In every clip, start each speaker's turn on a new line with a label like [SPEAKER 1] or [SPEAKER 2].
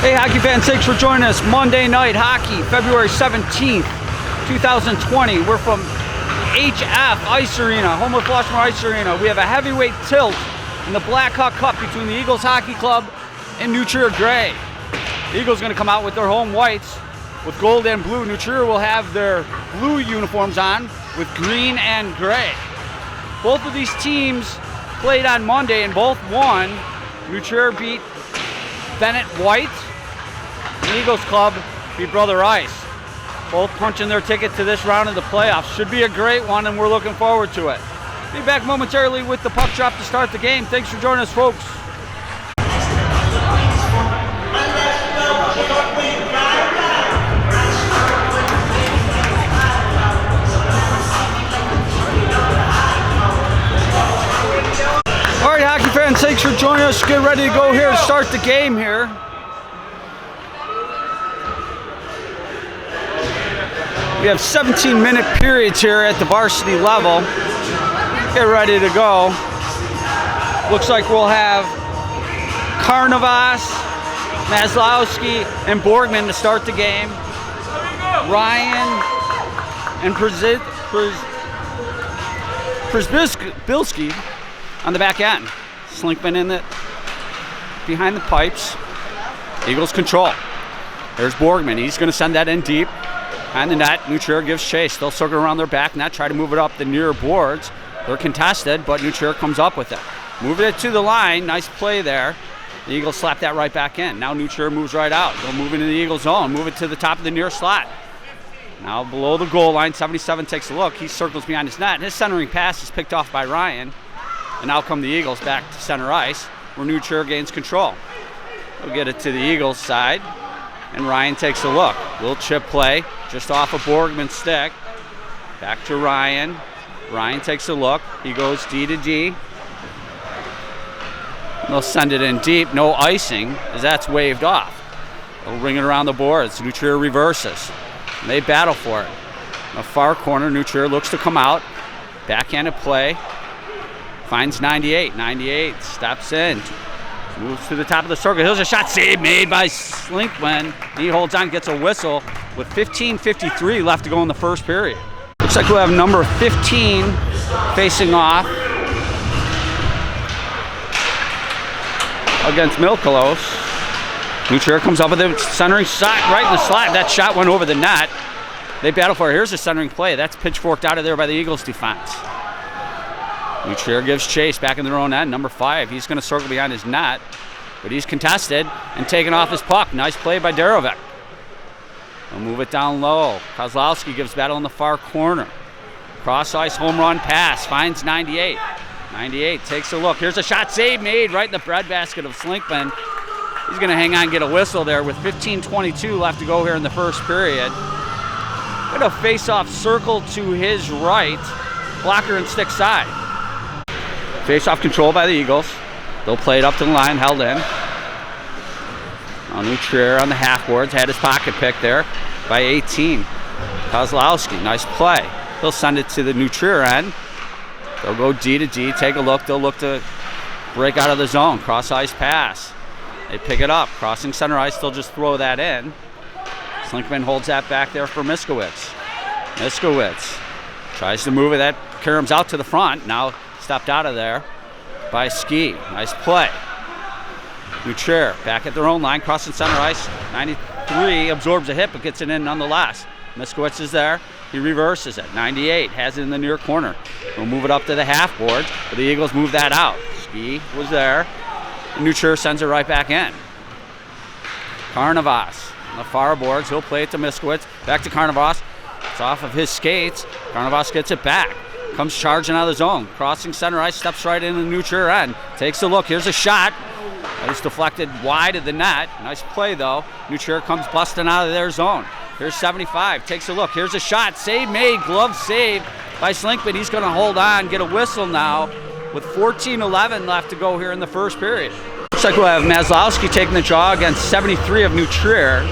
[SPEAKER 1] Hey hockey fans, thanks for joining us. Monday Night Hockey, February 17th, 2020. We're from HF Ice Arena, Homewood Flossmoor Ice Arena. We have a heavyweight tilt in the Blackhawk Cup between the Eagles Hockey Club and New Trier Gray. The Eagles are going to come out with their home whites with gold and blue. New Trier will have their blue uniforms on with green and gray. Both of these teams played on Monday and both won. New Trier beat Bennett White. The Eagles Club beat Brother Ice. Both punching their ticket to this round of the playoffs. Should be a great one, and we're looking forward to it. Be back momentarily with the puck drop to start the game. Thanks for joining us, folks. All right, hockey fans, thanks for joining us. Get ready to go here to start the game here. We have 17-minute periods here at the varsity level. Get ready to go. Looks like we'll have Karnavas, Maslowski, and Borgman to start the game. Ryan and Przybylski on the back end. Slinkman in it behind the pipes. Eagles control. There's Borgman. He's going to send that in deep. Behind the net, New Trier gives chase. They'll circle around their back net, try to move it up the near boards. They're contested, but New Trier comes up with it. Moving it to the line. Nice play there. The Eagles slap that right back in. Now New Trier moves right out. They'll move into the Eagle zone. Move it to the top of the near slot. Now below the goal line, 77 takes a look. He circles behind his net. His centering pass is picked off by Ryan. And now come the Eagles back to center ice, where New Trier gains control. They'll get it to the Eagles side. And Ryan takes a look. Little chip play just off of Borgman's stick. Back to Ryan. Ryan takes a look. He goes D to D. They'll send it in deep. No icing as that's waved off. They'll ring it around the boards. New Trier reverses. And they battle for it. In the far corner, New Trier looks to come out. Backhanded play. Finds 98. 98 steps in. Moves to the top of the circle. Here's a shot save made by Slinkman. He holds on, gets a whistle with 15:53 left to go in the first period. Looks like we'll have number 15 facing off against Milkalos. New Trier comes up with a centering shot right in the slot. That shot went over the net. They battle for it. Here's a centering play. That's pitchforked out of there by the Eagles defense. New Trier gives chase back in their own end. Number 5, he's going to circle behind his net, but he's contested and taken off his puck. Nice play by Darovic. They'll move it down low. Kozlowski gives battle in the far corner. Cross ice home run pass. Finds 98. 98 takes a look. Here's a shot save made right in the breadbasket of Slinkman. He's going to hang on and get a whistle there with 15:22 left to go here in the first period. Got a face-off circle to his right. Blocker and stick side. Face-off control by the Eagles. They'll play it up to the line, held in. New Trier on the half boards, had his pocket picked there by 18. Kozlowski, nice play. He'll send it to the New Trier end. They'll go D to D, take a look. They'll look to break out of the zone. Cross ice pass. They pick it up. Crossing center ice, they'll just throw that in. Slinkman holds that back there for Miskowitz. Miskowitz tries to move it. That caroms out to the front. Now stopped out of there by Ski. Nice play. New Trier back at their own line, crossing center ice. 93 absorbs a hit, but gets it in nonetheless. Miskowitz is there. He reverses it. 98 has it in the near corner. We'll move it up to the half board, but the Eagles move that out. Ski was there. New Trier sends it right back in. Karnavas on the far boards. He'll play it to Miskowitz. Back to Karnavas. It's off of his skates. Karnavas gets it back. Comes charging out of the zone. Crossing center ice, steps right into the New Trier end. Takes a look. Here's a shot. It's deflected wide of the net. Nice play, though. New Trier comes busting out of their zone. Here's 75. Takes a look. Here's a shot. Save made. Glove saved by Slinkman. He's going to hold on, get a whistle now with 14:11 left to go here in the first period. Looks like we'll have Maslowski taking the draw against 73 of New Trier.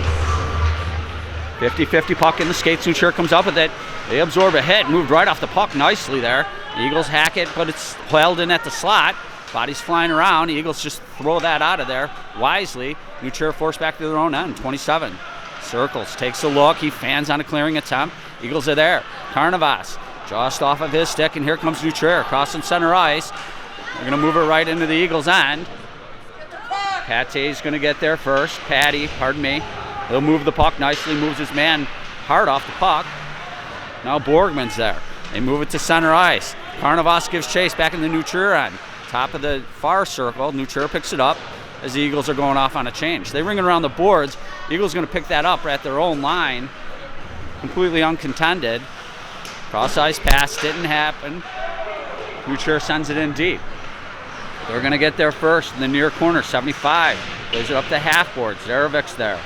[SPEAKER 1] 50-50 puck in the skates. New Trier comes up with it. They absorb a hit. Moved right off the puck nicely there. The Eagles hack it, but it's held in at the slot. Bodies flying around. The Eagles just throw that out of there wisely. New Trier forced back to their own end. 27. Circles, takes a look. He fans on a clearing attempt. Eagles are there. Carnivas just off of his stick, and here comes New Trier crossing center ice. They're going to move it right into the Eagles' end. Patty's going to get there first. Pardon me. He'll move the puck nicely, moves his man hard off the puck. Now Borgman's there. They move it to center ice. Carnivas gives chase back in the New Trier end. Top of the far circle. New Trier picks it up as the Eagles are going off on a change. They ring it around the boards. The Eagles going to pick that up at their own line. Completely uncontended. Cross-ice pass didn't happen. New Trier sends it in deep. They're going to get there first in the near corner, 75. Plays it up the half boards. Derevic's there.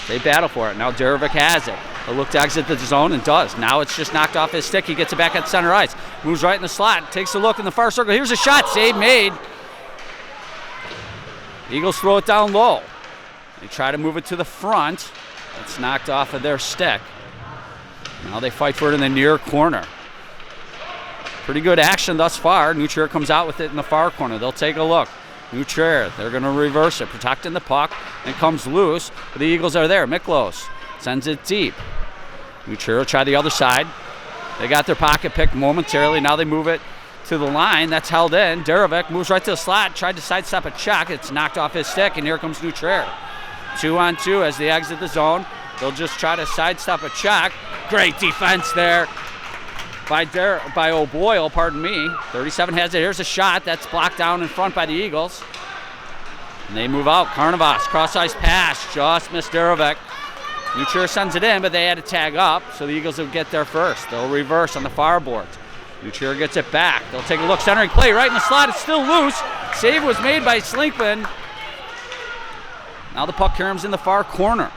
[SPEAKER 1] They battle for it. Now Derevic has it. He'll look to exit the zone and does. Now it's just knocked off his stick. He gets it back at center ice. Moves right in the slot. Takes a look in the far circle. Here's a shot. Save made. Eagles throw it down low. They try to move it to the front. It's knocked off of their stick. Now they fight for it in the near corner. Pretty good action thus far. New Trier comes out with it in the far corner. They'll take a look. New Trier, they're going to reverse it, protecting the puck. It comes loose, but the Eagles are there. Miklos sends it deep. New Trier will try the other side. They got their pocket picked momentarily. Now they move it to the line. That's held in. Derevic moves right to the slot, tried to sidestep a check. It's knocked off his stick, and here comes New Trier. 2-on-2 as they exit the zone. They'll just try to sidestep a check. Great defense there by O'Boyle, pardon me. 37 has it. Here's a shot. That's blocked down in front by the Eagles. And they move out. Carnivas, cross-ice pass. Just missed Derevic. New Trier sends it in, but they had to tag up, so the Eagles will get there first. They'll reverse on the far boards. New Trier gets it back. They'll take a look. Centering play right in the slot. It's still loose. Save was made by Slinkman. Now the puck comes in the far corner.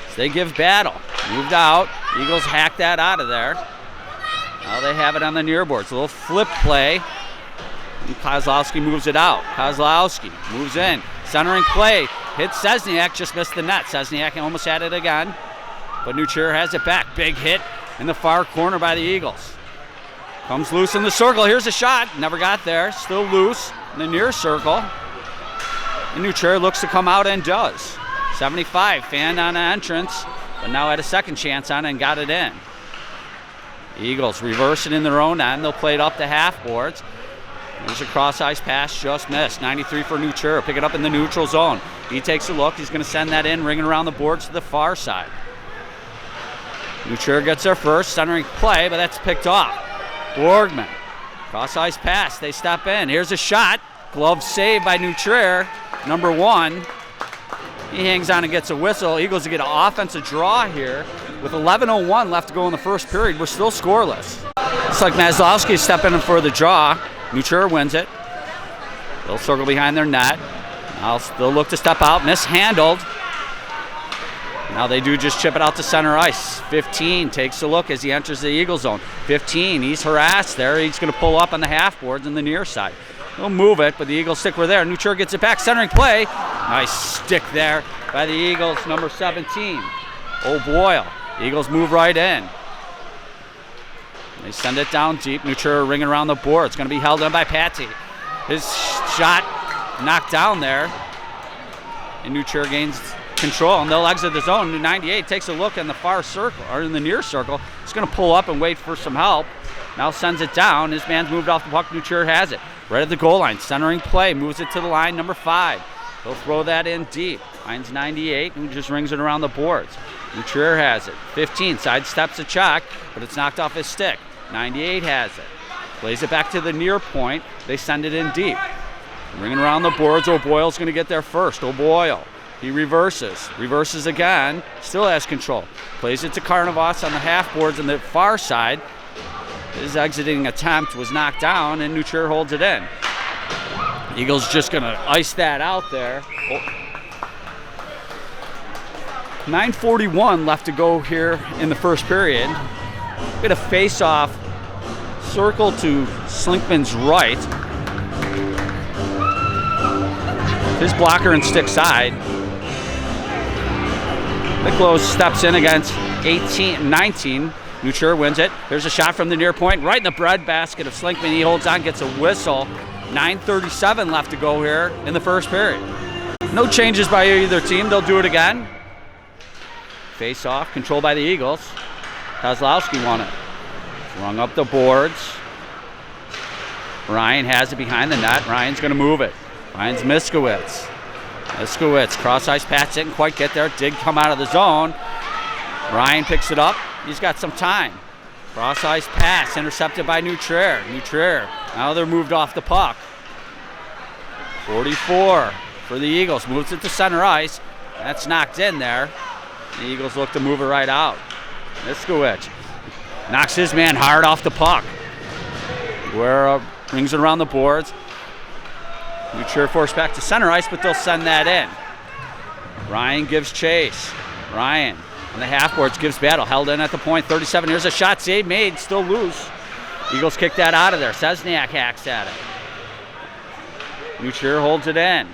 [SPEAKER 1] So they give battle. Moved out. Eagles hack that out of there. Now they have it on the near boards. A little flip play. And Kozlowski moves it out. Kozlowski moves in. Centering play. Hits Szczesniak. Just missed the net. Szczesniak almost had it again. But New Trier has it back. Big hit in the far corner by the Eagles. Comes loose in the circle. Here's a shot. Never got there. Still loose in the near circle. And New Trier looks to come out and does. 75 fanned on an entrance, but now had a second chance on it and got it in. The Eagles reverse it in their own end. They'll play it up the half boards. There's a cross-ice pass, just missed. 93 for New Trier. Pick it up in the neutral zone. He takes a look. He's going to send that in, ringing around the boards to the far side. New Trier gets there first, centering play, but that's picked off. Borgman, cross-ice pass. They step in. Here's a shot. Glove save by New Trier, number 1. He hangs on and gets a whistle. Eagles to get an offensive draw here. With 11:01 left to go in the first period, we're still scoreless. It's like Maslowski stepping in for the draw. New Trier wins it. They'll circle behind their net. Now they'll look to step out. Mishandled. Now they do just chip it out to center ice. 15 takes a look as he enters the Eagle zone. 15, he's harassed there. He's going to pull up on the half boards on the near side. They'll move it, but the Eagles stick were there. New Trier gets it back, centering play. Nice stick there by the Eagles, number 17. O'Boyle. Eagles move right in. They send it down deep. New Trier ringing around the board. It's going to be held in by Patsy. His shot knocked down there. And New Trier gains control, and they'll exit the zone. 98 takes a look in the far circle, or in the near circle. He's going to pull up and wait for some help. Now sends it down. His man's moved off the puck. New Trier has it. Right at the goal line. Centering play. Moves it to the line, number 5. He'll throw that in deep. Finds 98 and just rings it around the boards. New Trier has it. 15 sidesteps a check, but it's knocked off his stick. 98 has it. Plays it back to the near point. They send it in deep. Ringing around the boards. O'Boyle's going to get there first. O'Boyle. He reverses. Reverses again. Still has control. Plays it to Carnivas on the half boards on the far side. His exiting attempt was knocked down, and New Trier holds it in. Eagles just going to ice that out there. 9:41 left to go here in the first period. Get a face-off. Circle to Slinkman's right. His blocker and stick side. Miklos steps in against 19. New Trier wins it. There's a shot from the near point, right in the breadbasket of Slinkman. He holds on, gets a whistle. 9:37 left to go here in the first period. No changes by either team. They'll do it again. Face off, controlled by the Eagles. Kozlowski won it. Rung up the boards. Ryan has it behind the net. Ryan's going to move it. Finds Miskowitz. Miskowitz, cross-ice pass, didn't quite get there. Did come out of the zone. Ryan picks it up. He's got some time. Cross-ice pass, intercepted by Nutrier. Nutrier, now they're moved off the puck. 44 for the Eagles, moves it to center ice. That's knocked in there. The Eagles look to move it right out. Miskowitz knocks his man hard off the puck. Guerra brings it around the boards. Nutrier forced back to center ice, but they'll send that in. Ryan gives chase. Ryan on the half boards gives battle, held in at the point. 37, here's a shot, save made, still loose. Eagles kick that out of there. Sesniak hacks at it. Nutrier holds it in.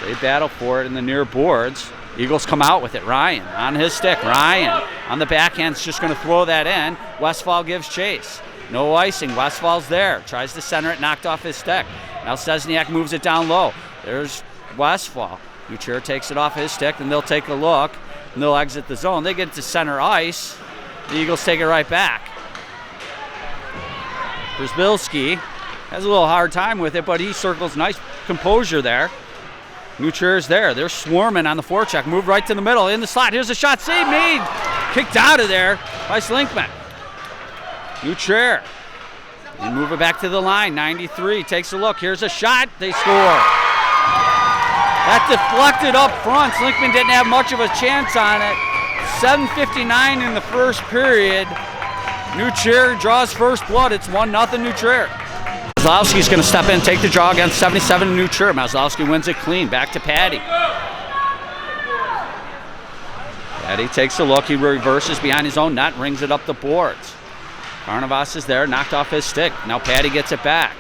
[SPEAKER 1] They battle for it in the near boards. Eagles come out with it. Ryan on his stick. Ryan on the backhand's just going to throw that in. Westfall gives chase. No icing. Westfall's there. Tries to center it, knocked off his stick. Now Sesniak moves it down low. There's Westfall. Nutrier takes it off his stick, and they'll take a look, and they'll exit the zone. They get to center ice. The Eagles take it right back. Brzbilski has a little hard time with it, but he circles nice composure there. Nutrier's there. They're swarming on the forecheck. Move right to the middle, in the slot. Here's a shot, save made. Kicked out of there by Slinkman. Nutrier. They move it back to the line. 93 takes a look. Here's a shot. They score. That deflected up front. Slinkman didn't have much of a chance on it. 7:59 in the first period. Nutrier draws first blood. It's 1-0 Nutrier. Maslowski's going to step in, take the draw against 77 Nutrier. Maslowski wins it clean. Back to Patty. Patty takes a look. He reverses behind his own net, rings it up the boards. Carnivas is there, knocked off his stick. Now Patty gets it back.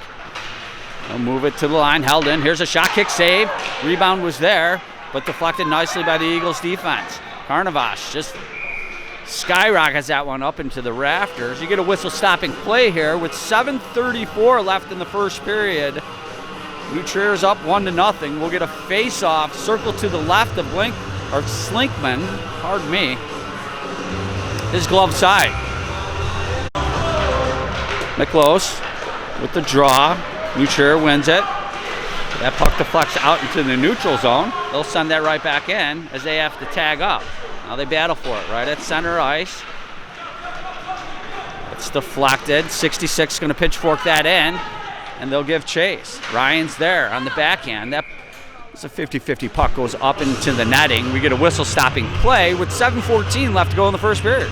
[SPEAKER 1] He'll move it to the line, held in. Here's a shot, kick, save. Rebound was there, but deflected nicely by the Eagles defense. Carnivas just skyrockets that one up into the rafters. You get a whistle stopping play here with 7:34 left in the first period. Nutrier's up 1-0. We'll get a face-off, circle to the left of Slinkman. Pardon me. His glove side. Miklos with the draw. Nutrier wins it. That puck deflects out into the neutral zone. They'll send that right back in as they have to tag up. Now they battle for it right at center ice. It's deflected. 66 going to pitchfork that in, and they'll give chase. Ryan's there on the backhand. That's a 50-50 puck goes up into the netting. We get a whistle stopping play with 7:14 left to go in the first period.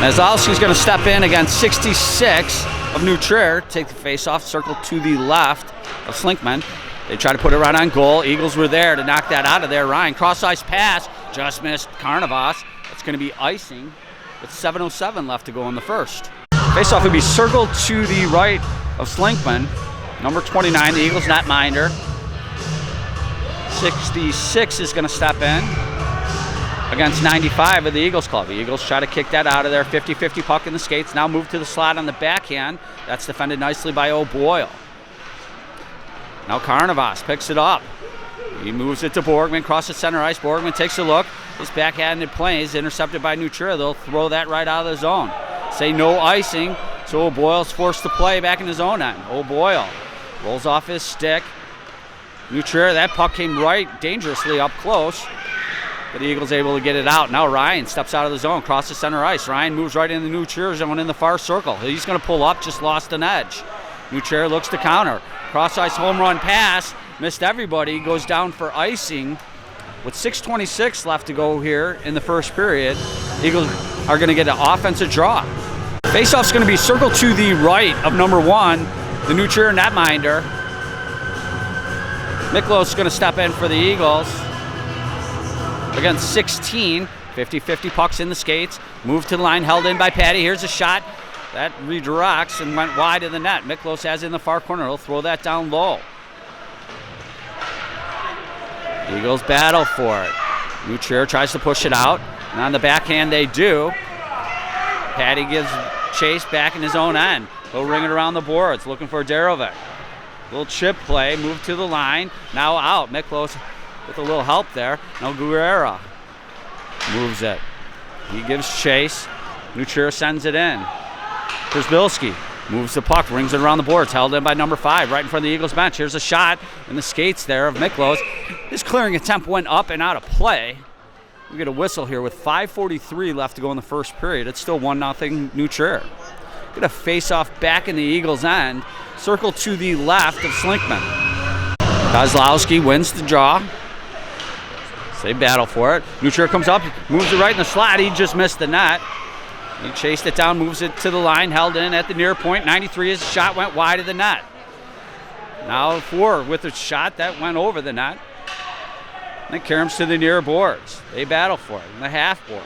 [SPEAKER 1] Maslowski's going to step in against 66 of Nutrier. Take the face-off, circle to the left of Slinkman. They try to put it right on goal. Eagles were there to knock that out of there. Ryan, cross-ice pass, just missed Carnivas. It's going to be icing with 7:07 left to go in the first. Face-off would be circled to the right of Slinkman. Number 29, the Eagles netminder. 66 is going to step in against 95 of the Eagles club. The Eagles try to kick that out of there. 50-50 puck in the skates. Now move to the slot on the backhand. That's defended nicely by O'Boyle. Now Carnivas picks it up. He moves it to Borgman, crosses center ice. Borgman takes a look. His backhanded play is intercepted by Nutrier. They'll throw that right out of the zone. Say no icing, so O'Boyle's forced to play back in his own end. O'Boyle rolls off his stick. Nutrier, that puck came right dangerously up close, but the Eagles able to get it out. Now Ryan steps out of the zone, crosses center ice. Ryan moves right in the Nutrier zone in the far circle. He's going to pull up, just lost an edge. Nutrier looks to counter. Cross-ice home run pass, missed everybody, goes down for icing. With 6:26 left to go here in the first period, Eagles are going to get an offensive draw. Face-off's going to be circled to the right of number 1, the Nutrier netminder. Miklos is going to step in for the Eagles. Against 16, 50-50 pucks in the skates. Move to the line, held in by Patty. Here's a shot. That redirects and went wide of the net. Miklos has it in the far corner. He'll throw that down low. Eagles battle for it. Nutrier tries to push it out. And on the backhand they do. Patty gives chase back in his own end. He'll ring it around the boards, looking for Darovic. Little chip play, move to the line. Now out. Miklos with a little help there. Now Guerrera moves it. He gives chase. Nucera sends it in. Przbilski moves the puck, rings it around the boards, held in by number 5, right in front of the Eagles bench. Here's a shot in the skates there of Miklos. His clearing attempt went up and out of play. We get a whistle here with 5:43 left to go in the first period. It's still 1-0 Nucera. Get a face-off back in the Eagles' end. Circle to the left of Slinkman. Kozlowski wins the draw. They battle for it. Nucera comes up, moves it right in the slot. He just missed the net. He chased it down, moves it to the line, held in at the near point. 93, his shot went wide of the net. Now 4 with a shot that went over the net. Then Karams to the near boards. They battle for it in the half boards.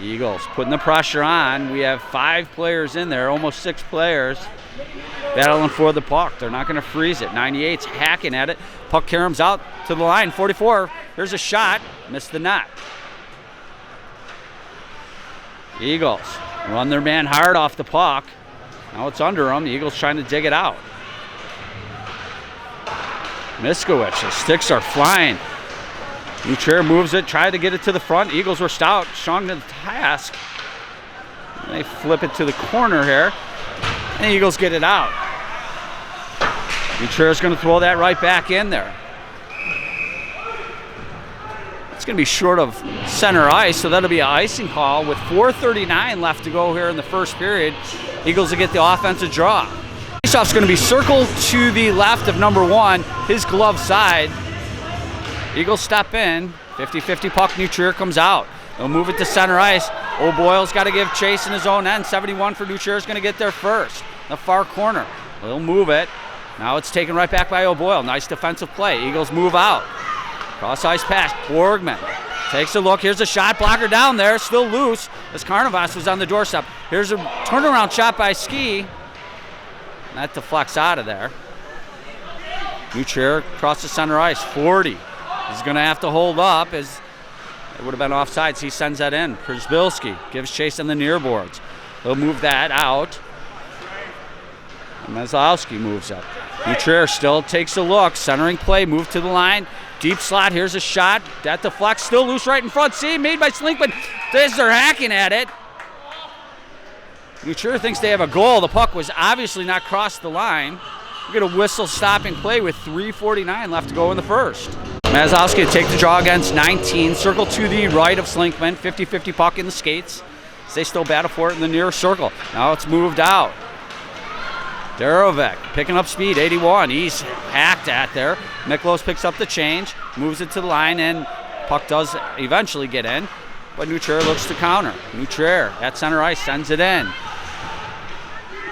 [SPEAKER 1] Eagles putting the pressure on. We have 5 players in there, almost 6 players battling for the puck. They're not going to freeze it. 98's hacking at it. Puck Karams out to the line. 44, here's a shot. Missed the net. Eagles run their man hard off the puck. Now it's under them. The Eagles trying to dig it out. Miskowicz, the sticks are flying. Nucera moves it, tried to get it to the front. Eagles were stout, strong to the task. They flip it to the corner here, and the Eagles get it out. Nucera's going to throw that right back in there. It's going to be short of center ice, so that'll be an icing call with 4:39 left to go here in the first period. Eagles will get the offensive draw. Faceoff's going to be circled to the left of number 1, his glove side. Eagles step in, 50-50 puck, Nucera comes out. They'll move it to center ice. O'Boyle's got to give chase in his own end. 71 for Nucera's going to get there first. The far corner. They'll move it. Now it's taken right back by O'Boyle. Nice defensive play. Eagles move out. Cross ice pass. Borgman takes a look. Here's a shot. Blocker down there. Still loose as Carnivas was on the doorstep. Here's a turnaround shot by Ski. That deflects out of there. Nucera across the center ice. 40. He's going to have to hold up as it would have been offsides. He sends that in. Przbilski gives chase on the near boards. He'll move that out. And Maslowski moves up. Nucera still takes a look. Centering play. Move to the line. Deep slot. Here's a shot. That deflects. Still loose right in front. See, made by Slinkman. They're hacking at it. Nucera thinks they have a goal. The puck was obviously not crossed the line. We get a whistle stopping play with 3:49 left to go in the first. Maslowski to take the draw against 19. Circle to the right of Slinkman. 50-50 puck in the skates. They still battle for it in the near circle. Now it's moved out. Darovic picking up speed, 81. He's hacked at there. Miklos picks up the change, moves it to the line, and puck does eventually get in. But Nucera looks to counter. Nucera at center ice sends it in.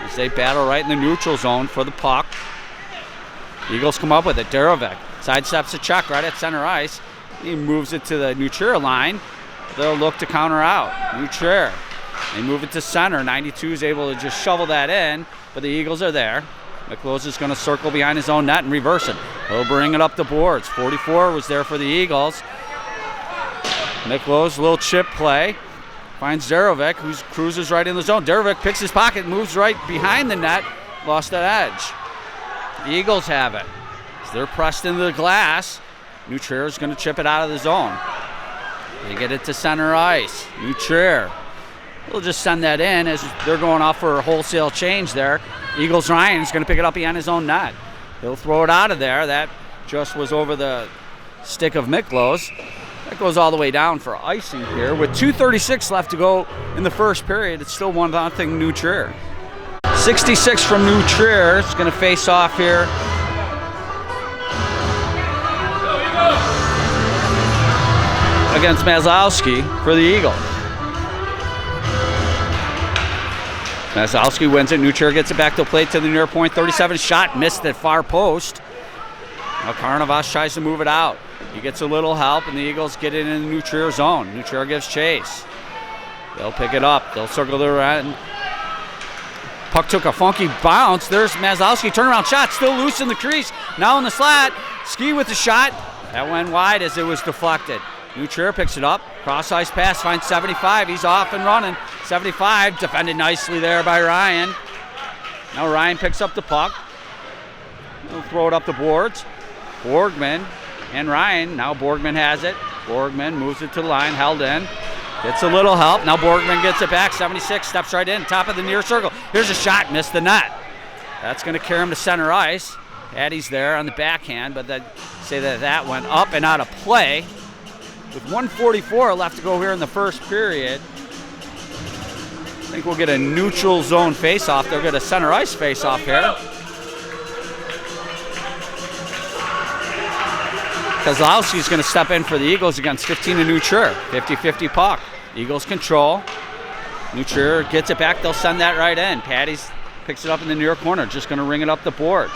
[SPEAKER 1] As they battle right in the neutral zone for the puck. Eagles come up with it. Darovic sidesteps a check right at center ice. He moves it to the Nucera line. They'll look to counter out. Nucera. They move it to center. 92 is able to just shovel that in, but the Eagles are there. Miklos is going to circle behind his own net and reverse it. He'll bring it up the boards. 44 was there for the Eagles. Miklos, little chip play. Finds Darovic, who cruises right in the zone. Darovic picks his pocket, moves right behind the net. Lost that edge. The Eagles have it. So they're pressed into the glass. Nucera is going to chip it out of the zone. They get it to center ice. Nucera. We'll just send that in as they're going off for a wholesale change there. Eagles Ryan's going to pick it up behind his own net. He'll throw it out of there. That just was over the stick of Miklos. That goes all the way down for icing here. With 2:36 left to go in the first period, it's still 1-0 Nucera. 66 from Nucera. It's going to face off here. Against Maslowski for the Eagles. Maslowski wins it. Nucera gets it back to plate to the near point. 37 shot, missed at far post. Now Carnivas tries to move it out. He gets a little help, and the Eagles get it in the Nucera zone. Nucera gives chase. They'll pick it up. They'll circle their end. Puck took a funky bounce. There's Maslowski. Turnaround shot. Still loose in the crease. Now in the slat. Ski with the shot. That went wide as it was deflected. Nucera picks it up. Cross ice pass. Finds 75. He's off and running. 75, defended nicely there by Ryan. Now Ryan picks up the puck. He'll throw it up the boards. Borgman and Ryan. Now Borgman has it. Borgman moves it to the line, held in. Gets a little help. Now Borgman gets it back. 76, steps right in, top of the near circle. Here's a shot, missed the net. That's going to carry him to center ice. Patty's there on the backhand, but say that went up and out of play. With 1:44 left to go here in the first period. I think we'll get a neutral zone face-off. They'll get a center ice face-off here. Kozlowski's going to step in for the Eagles against 15 to Nutrier. 50-50 puck. Eagles control. Nutrier gets it back. They'll send that right in. Patty's picks it up in the near corner. Just going to ring it up the boards.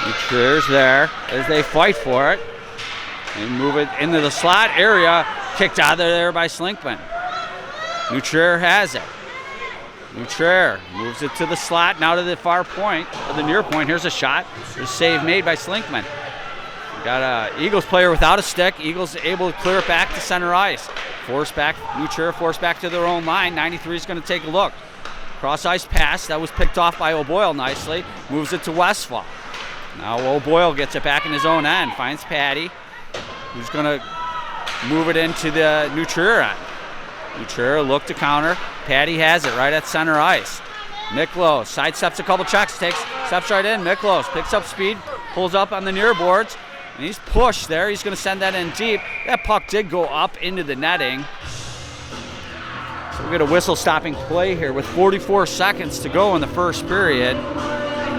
[SPEAKER 1] Nutrier's there as they fight for it. And move it into the slot area. Kicked out of there by Slinkman. Nutrier has it. Nutrier moves it to the slot. Now to the far point, or the near point. Here's a shot. There's a save made by Slinkman. Got a Eagles player without a stick. Eagles able to clear it back to center ice. Nutrier forced back to their own line. 93 is going to take a look. Cross ice pass. That was picked off by O'Boyle nicely. Moves it to Westfall. Now O'Boyle gets it back in his own end. Finds Patty, who's going to move it into the Nutrier end. Nutrier look to counter. Patty has it right at center ice. Miklos sidesteps a couple checks, steps right in. Miklos picks up speed, pulls up on the near boards, and he's pushed there. He's going to send that in deep. That puck did go up into the netting. So we'll get a whistle stopping play here with 44 seconds to go in the first period.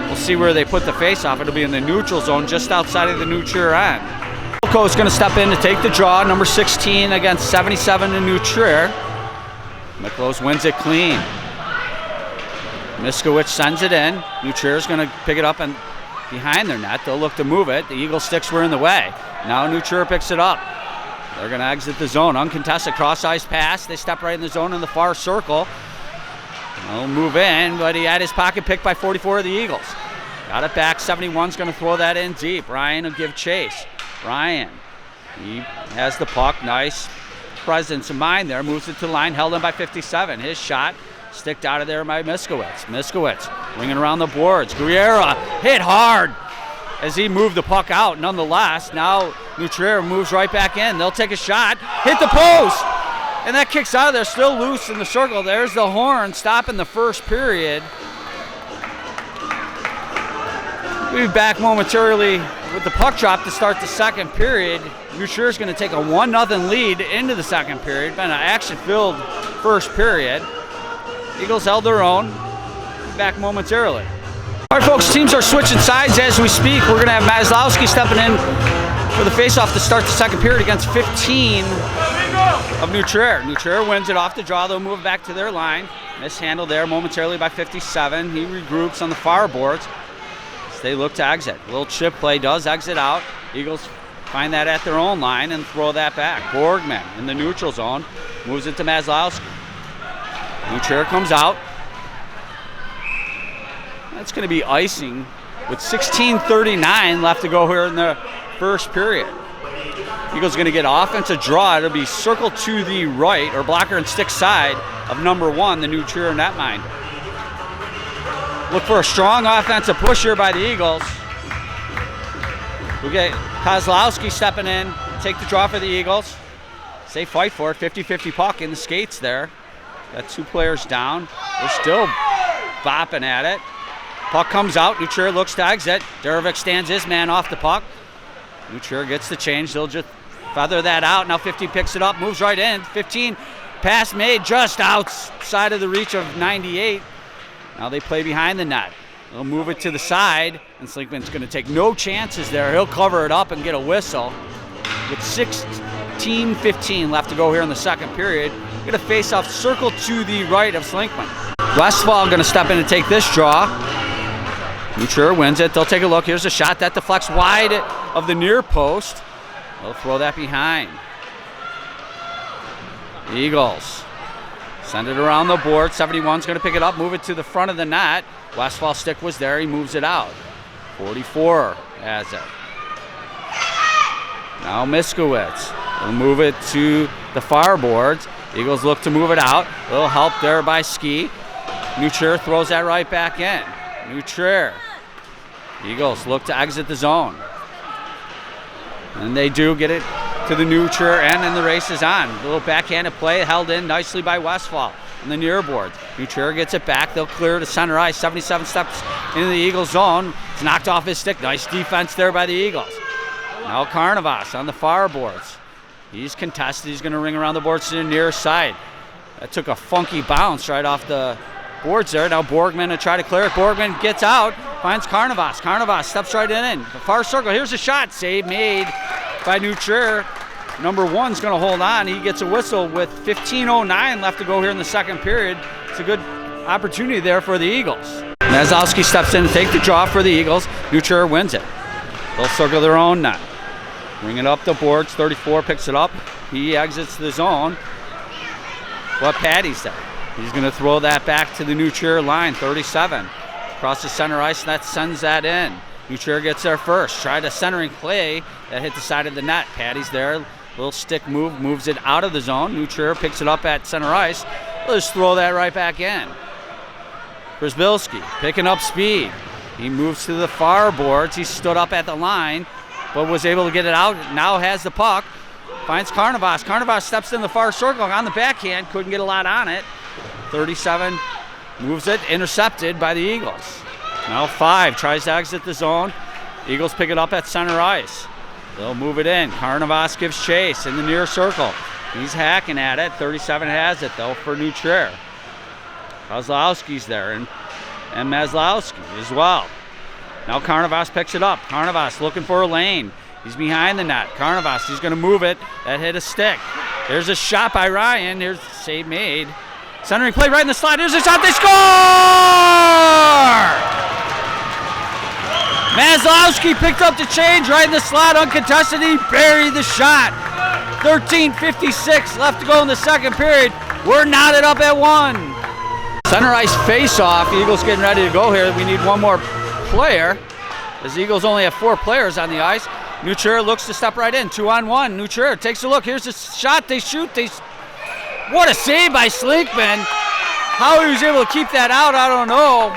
[SPEAKER 1] We'll see where they put the face off. It'll be in the neutral zone just outside of the Nutrier end. Wilco is going to step in to take the draw, number 16 against 77 in Nutrier. Miklos wins it clean. Miskowicz sends it in. Nutrier's going to pick it up and behind their net. They'll look to move it. The Eagle sticks were in the way. Now Nutrier picks it up. They're going to exit the zone. Uncontested cross-ice pass. They step right in the zone in the far circle. They'll move in, but he had his pocket picked by 44 of the Eagles. Got it back. 71's going to throw that in deep. Ryan will give chase. Ryan, he has the puck. Nice presence of mind there. Moves it to the line. Held in by 57. His shot sticked out of there by Miskowicz. Miskowicz ringing around the boards. Guerrera hit hard as he moved the puck out. Nonetheless, now Nutrier moves right back in. They'll take a shot. Hit the post. And that kicks out of there. Still loose in the circle. There's the horn stopping the first period. We'll be back momentarily with the puck drop to start the second period. Nutrier is going to take a 1-0 lead into the second period. Been an action-filled first period. Eagles held their own. Be back momentarily. All right, folks, teams are switching sides as we speak. We're going to have Maslowski stepping in for the faceoff to start the second period against 15 of Nutrier. Nutrier wins it off the draw. They'll move back to their line. Mishandled there momentarily by 57. He regroups on the far boards. They look to exit. A little chip play does exit out. Eagles find that at their own line and throw that back. Borgman in the neutral zone moves it to Maslowski. Nutrier comes out. That's going to be icing with 16:39 left to go here in the first period. Eagles going to get offensive draw. It'll be circle to the right, or blocker and stick side of number 1, the Nutrier netminder. Look for a strong offensive push here by the Eagles. We'll get Kozlowski stepping in, take the draw for the Eagles. They fight for it, 50-50 puck in the skates there. Got 2 players down. They're still bopping at it. Puck comes out, Nutrier looks to exit. Derovic stands his man off the puck. Nutrier gets the change, they'll just feather that out. Now 15 picks it up, moves right in. 15, pass made just outside of the reach of 98. Now they play behind the net. They'll move it to the side, and Slinkman's going to take no chances there. He'll cover it up and get a whistle. With 16:15 left to go here in the second period, we're going to face off circle to the right of Slinkman. Westfall going to step in and take this draw. Nutrier wins it. They'll take a look. Here's a shot that deflects wide of the near post. They'll throw that behind. Eagles send it around the board. 71's going to pick it up, move it to the front of the net. Westfall's stick was there. He moves it out. 44 has it. Now Miskowicz will move it to the far boards. Eagles look to move it out. A little help there by Ski. Nutrier throws that right back in. Nutrier. Eagles look to exit the zone. And they do get it to the Nutrier end, and the race is on. A little backhanded play held in nicely by Westfall on the near boards. Nutrier gets it back. They'll clear to center ice. 77 steps into the Eagles zone. It's knocked off his stick. Nice defense there by the Eagles. Now Carnivas on the far boards. He's contested. He's going to ring around the boards to the near side. That took a funky bounce right off the boards there. Now Borgman to try to clear it. Borgman gets out, finds Carnivas. Carnivas steps right in. The far circle. Here's a shot. Save made by Nutrier. Number 1's going to hold on. He gets a whistle with 15:09 left to go here in the second period. It's a good opportunity there for the Eagles. Maslowski steps in to take the draw for the Eagles. Nutrier wins it. They'll circle their own net. Bring it up the boards. 34 picks it up. He exits the zone. But Patty's there. He's going to throw that back to the Nutrier line. 37 across the center ice. That sends that in. Nutrier gets there first. Tried a centering play that hit the side of the net. Patty's there. Little stick move. Moves it out of the zone. Nutrier picks it up at center ice. They'll just throw that right back in. Przbilski picking up speed. He moves to the far boards. He stood up at the line, but was able to get it out. Now has the puck. Finds Carnivas. Carnivas steps in the far circle on the backhand. Couldn't get a lot on it. 37 moves it. Intercepted by the Eagles. Now 5 tries to exit the zone. Eagles pick it up at center ice. They'll move it in. Carnivas gives chase in the near circle. He's hacking at it. 37 has it, though, for Nutrier. Kozlowski's there, and Maslowski as well. Now Carnivas picks it up. Carnivas looking for a lane. He's behind the net. Carnivas, he's going to move it. That hit a stick. There's a shot by Ryan. There's a save made. Centering play right in the slot. Here's a shot. They score! Maslowski picked up the change right in the slot. Uncontested. He buried the shot. 13:56 left to go in the second period. We're knotted up at 1. Center ice face-off. Eagles getting ready to go here. We need one more player, as the Eagles only have 4 players on the ice. Nutrier looks to step right in. 2-on-1. Nutrier takes a look. Here's the shot. They shoot. What a save by Slinkman. How he was able to keep that out, I don't know.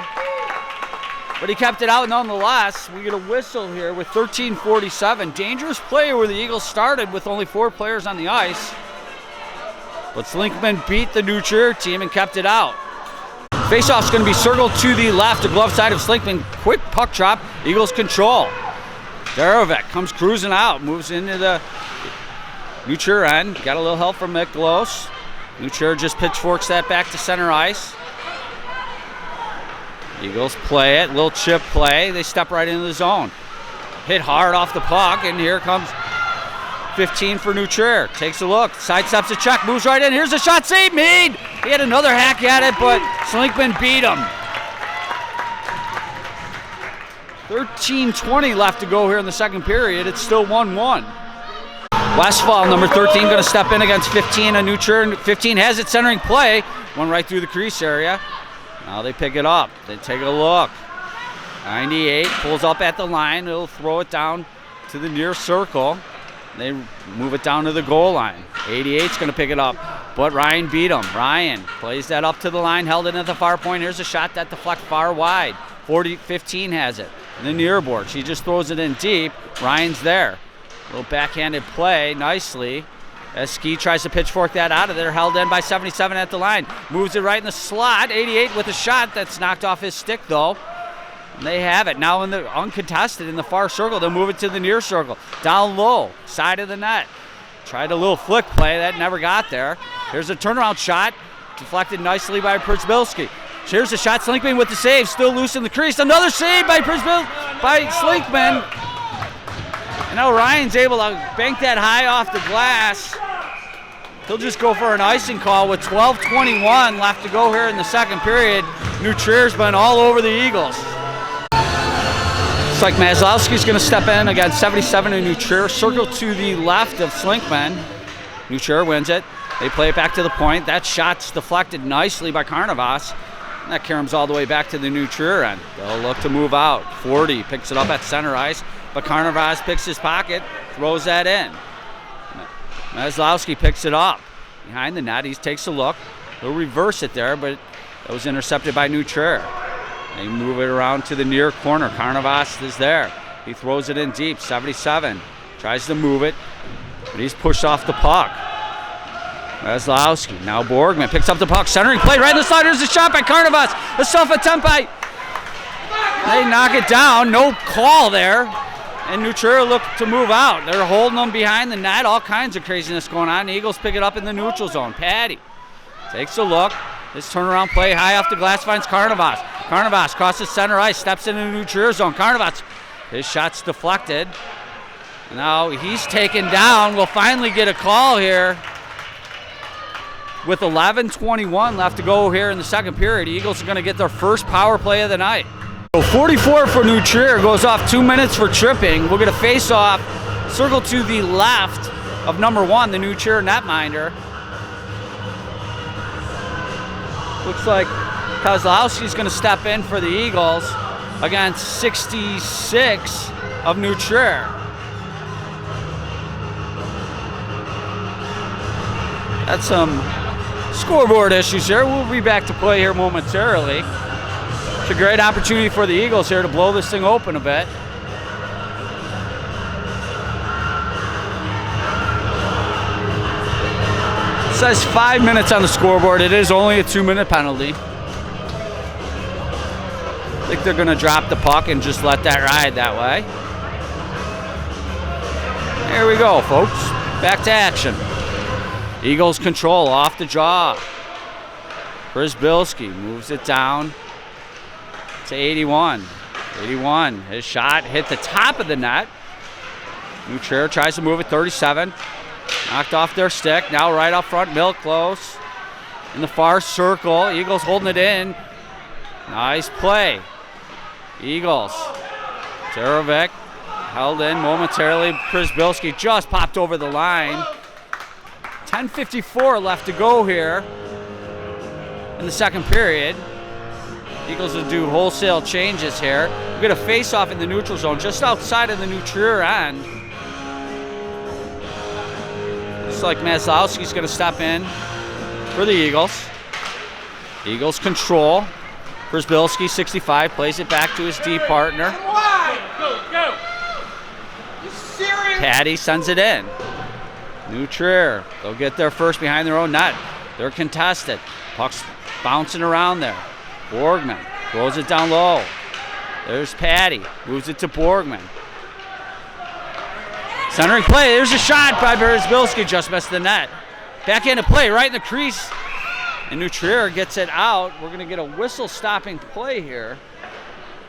[SPEAKER 1] But he kept it out nonetheless. We get a whistle here with 13:47. Dangerous play where the Eagles started with only 4 players on the ice. But Slinkman beat the Nutrier team and kept it out. Faceoff's going to be circled to the left, the glove side of Slinkman. Quick puck drop. Eagles control. Darovic comes cruising out, moves into the Nutrier end. Got a little help from Miklos. Nutrier just pitchforks that back to center ice. Eagles play it, little chip play. They step right into the zone. Hit hard off the puck, and here comes 15 for Nutrier. Takes a look, sidesteps a check, moves right in. Here's a shot, save made. He had another hack at it, but Slinkman beat him. 13:20 left to go here in the second period. It's still 1-1. Westfall, number 13, going to step in against 15. A Nutrier. 15 has it centering play. One right through the crease area. Now they pick it up. They take a look. 98 pulls up at the line. They'll throw it down to the near circle. They move it down to the goal line. 88's going to pick it up, but Ryan beat him. Ryan plays that up to the line, held it at the far point. Here's a shot that deflects far wide. 15 has it. And the near board. She just throws it in deep. Ryan's there. Little backhanded play nicely. As Ski tries to pitchfork that out of there, held in by 77 at the line. Moves it right in the slot. 88 with a shot that's knocked off his stick, though. And they have it. Now in the uncontested in the far circle. They'll move it to the near circle. Down low, side of the net. Tried a little flick play. That never got there. Here's a turnaround shot. Deflected nicely by Przbilski. Here's a shot. Slinkman with the save. Still loose in the crease. Another save by Slinkman. And now Ryan's able to bank that high off the glass. He'll just go for an icing call with 12:21 left to go here in the second period. Nutrier's been all over the Eagles. Looks like Maslowski's going to step in against 77 and Nutrier. Circle to the left of Slinkman. Nutrier wins it. They play it back to the point. That shot's deflected nicely by Carnivas. And that carries all the way back to the Nutrier end. They'll look to move out. 40 picks it up at center ice. But Carnivas picks his pocket, throws that in. Maslowski picks it up. behind the net. He takes a look. He'll reverse it there, but that was intercepted by New Trier. They move it around to the near corner. Carnivas is there. He throws it in deep, 77. Tries to move it, but he's pushed off the puck. Vasilowski, now Borgman picks up the puck, centering play right in the slide. There's a shot by Carnivas. A self-attempt by... They knock it down, no call there. And New Trier look to move out. They're holding them behind the net. All kinds of craziness going on. The Eagles pick it up in the neutral zone. Patty takes a look. This turnaround play high off the glass finds Carnivas. Carnivas crosses center ice, steps into the New Trier zone. Carnivas, his shot's deflected. Now he's taken down. We'll finally get a call here. With 11:21 left to go here in the second period, the Eagles are going to get their first power play of the night. So 44 for New Trier, goes off 2 minutes for tripping. We'll get a face-off, circle to the left of number 1, the New Trier netminder. Looks like Kozlowski's going to step in for the Eagles against 66 of New Trier. That's some scoreboard issues here. We'll be back to play here momentarily. It's a great opportunity for the Eagles here to blow this thing open a bit. It says 5 minutes on the scoreboard. It is only a 2-minute penalty. I think they're going to drop the puck and just let that ride that way. There we go, folks. Back to action. Eagles control off the jaw. Przybylski moves it down to 81. 81, his shot hit the top of the net. New Trier tries to move it, 37. Knocked off their stick, now right up front, Mill close. In the far circle, Eagles holding it in. Nice play. Eagles. Terovic held in momentarily. Przybylski just popped over the line. 10:54 left to go here in the second period. Eagles will do wholesale changes here. We'll get a face-off in the neutral zone just outside of the New Trier end. Looks like Maslowski's going to step in for the Eagles. Eagles control. Przybylski, 65, plays it back to his D partner.
[SPEAKER 2] Go. You serious?
[SPEAKER 1] Patty sends it in. New Trier, they'll get there first behind their own net. They're contested. Puck's bouncing around there. Borgman throws it down low. There's Patty, moves it to Borgman. Centering play, there's a shot by Przybylski, just missed the net. Back into play, right in the crease. And New Trier gets it out. We're going to get a whistle-stopping play here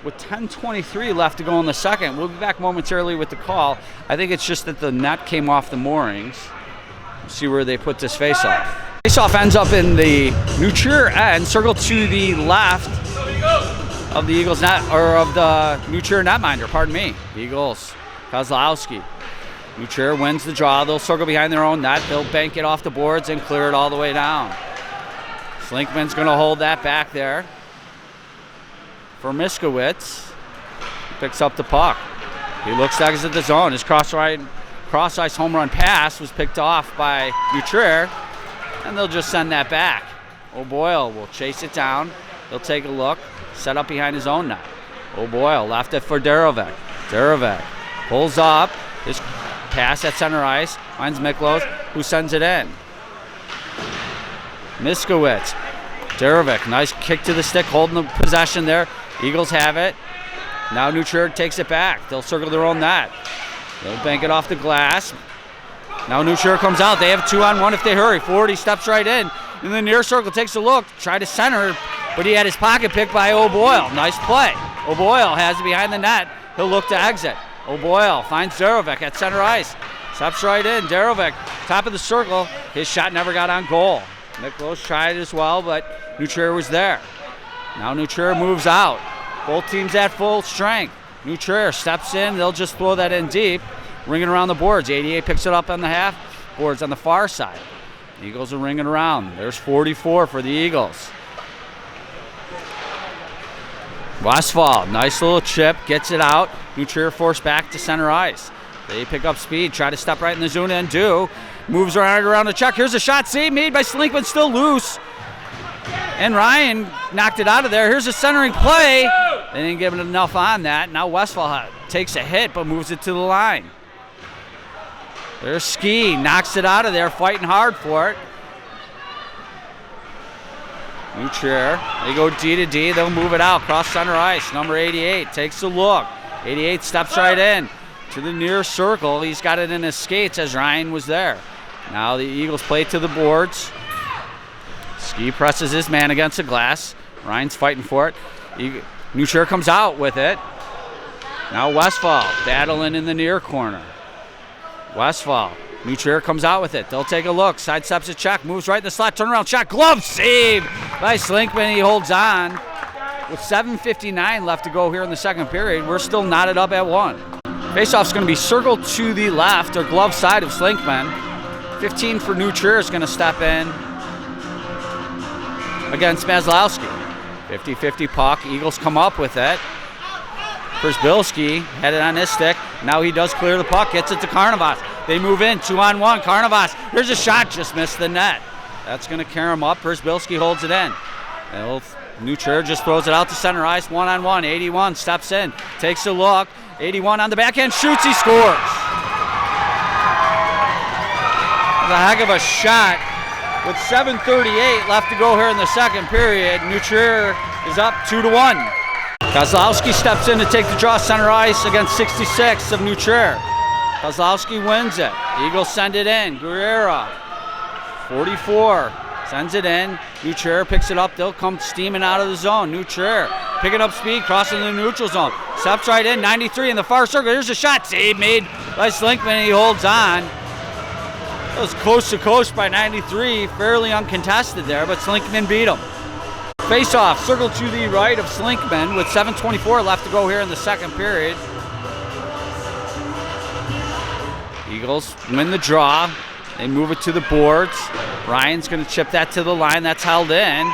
[SPEAKER 1] with 10:23 left to go in the second. We'll be back momentarily with the call. I think it's just that the net came off the moorings. We'll see where they put this face-off. Face-off ends up in the New Trier end, circle to the left of the Eagles net, or of the New Trier netminder, pardon me. Eagles, Kozlowski. New Trier wins the draw. They'll circle behind their own net. They'll bank it off the boards and clear it all the way down. Slinkman's going to hold that back there for Miskowitz. Picks up the puck. He looks to exit the zone. His cross-ice home run pass was picked off by New Trier, and they'll just send that back. O'Boyle will chase it down. He'll take a look, set up behind his own net. O'Boyle left it for Darovic. Darovic pulls up. His pass at center ice finds Miklos, who sends it in. Miskowitz. Darovic, nice kick to the stick, holding the possession there. Eagles have it. Now New Trier takes it back. They'll circle their own net. They'll bank it off the glass. Now New Trier comes out. They have 2-on-1 if they hurry. 40 steps right in the near circle, takes a look, try to center, but he had his pocket picked by O'Boyle. Nice play. O'Boyle has it behind the net. He'll look to exit. O'Boyle finds Darovic at center ice. Steps right in. Darovic, top of the circle. His shot never got on goal. Miklos tried as well, but New Trier was there. Now New Trier moves out. Both teams at full strength. New Trier steps in. They'll just throw that in deep. Ringing around the boards. 88 picks it up on the half boards on the far side. Eagles are ringing around. There's 44 for the Eagles. Westphal, nice little chip, gets it out. New Trier forced back to center ice. They pick up speed, try to step right in the zone and do. moves around the check. Here's a shot save made by Slinkman, still loose. And Ryan knocked it out of there. Here's a centering play. They didn't give it enough on that. Now Westfall takes a hit but moves it to the line. There's Ski, knocks it out of there, fighting hard for it. New chair. They go D to D. They'll move it out across center ice. Number 88 takes a look. 88 steps right in to the near circle. He's got it in his skates as Ryan was there. Now the Eagles play to the boards. Ski presses his man against the glass. Ryan's fighting for it. New chair comes out with it. Now Westfall battling in the near corner. Westfall. New chair comes out with it. They'll take a look. Sidesteps a check. Moves right in the slot. Turnaround shot. Glove save by Slinkman. He holds on. With 7:59 left to go here in the second period, we're still knotted up at 1. Faceoff's going to be circled to the left, or glove side of Slinkman. 15 for New Trier is going to step in against Maslowski. 50-50 puck. Eagles come up with it. Bilski had it on his stick. Now he does clear the puck. Gets it to Carnivas. They move in. 2-on-1. Carnivas. Here's a shot. Just missed the net. That's going to carry him up. Bilski holds it in. New Trier just throws it out to center ice. 1-on-1. 81 steps in. Takes a look. 81 on the backhand. Shoots. He scores. That's a heck of a shot. With 7:38 left to go here in the second period, New Trier is up 2-1. Kozlowski steps in to take the draw center ice against 66 of New Trier. Kozlowski wins it. Eagles send it in. Guerrero, 44, sends it in. New Trier picks it up. They'll come steaming out of the zone. New Trier picking up speed, crossing the neutral zone. Steps right in, 93 in the far circle. Here's a shot. Save made by Slinkman, and he holds on. It was coast to coast by 93, fairly uncontested there, but Slinkman beat him. Face-off, circle to the right of Slinkman with 7:24 left to go here in the second period. Eagles win the draw. They move it to the boards. Ryan's going to chip that to the line. That's held in.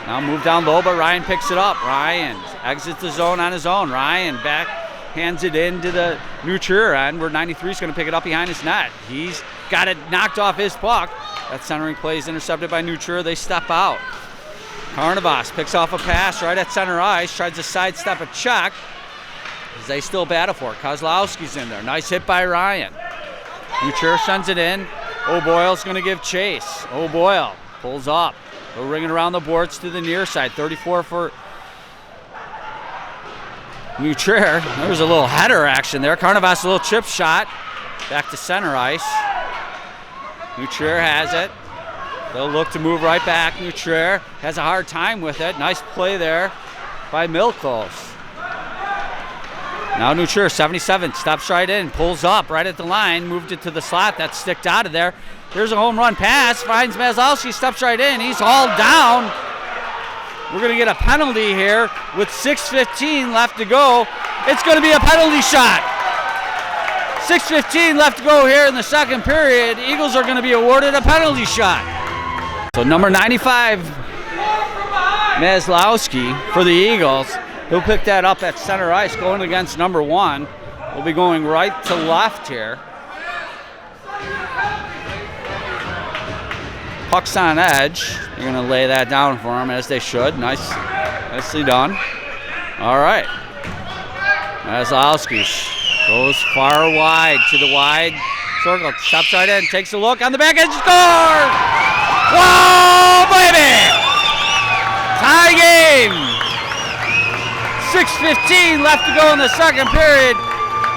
[SPEAKER 1] Now move down low, but Ryan picks it up. Ryan exits the zone on his own. Ryan back hands it into the New Trier end where 93 is going to pick it up behind his net. He's got it knocked off his puck. That centering play is intercepted by New Trier. They step out. Carnivas picks off a pass right at center ice, tries to sidestep a check as they still battle for it. Kozlowski's in there. Nice hit by Ryan. New Trier sends it in. O'Boyle's going to give chase. O'Boyle pulls up. They'll ring it around the boards to the near side. 34 for New Trier. There's a little header action there. Carnivas a little chip shot. Back to center ice. New Trier has it. They'll look to move right back. New Trier has a hard time with it. Nice play there by Milkos. Now New Trier, 77, steps right in, pulls up right at the line, moved it to the slot. That's sticked out of there. Here's a home run pass. Finds Maslowski, steps right in. He's hauled down. We're going to get a penalty here with 6:15 left to go. It's going to be a penalty shot. 6:15 left to go here in the second period. Eagles are going to be awarded a penalty shot. So number 95, Maslowski for the Eagles. He'll pick that up at center ice going against number 1. We'll be going right to left here. Puck's on edge. They're going to lay that down for him as they should. Nicely done. All right. Maslowski goes far wide to the wide circle. Stops right in, takes a look on the back edge, scores! Whoa, baby! Tie game! 6:15 left to go in the second period.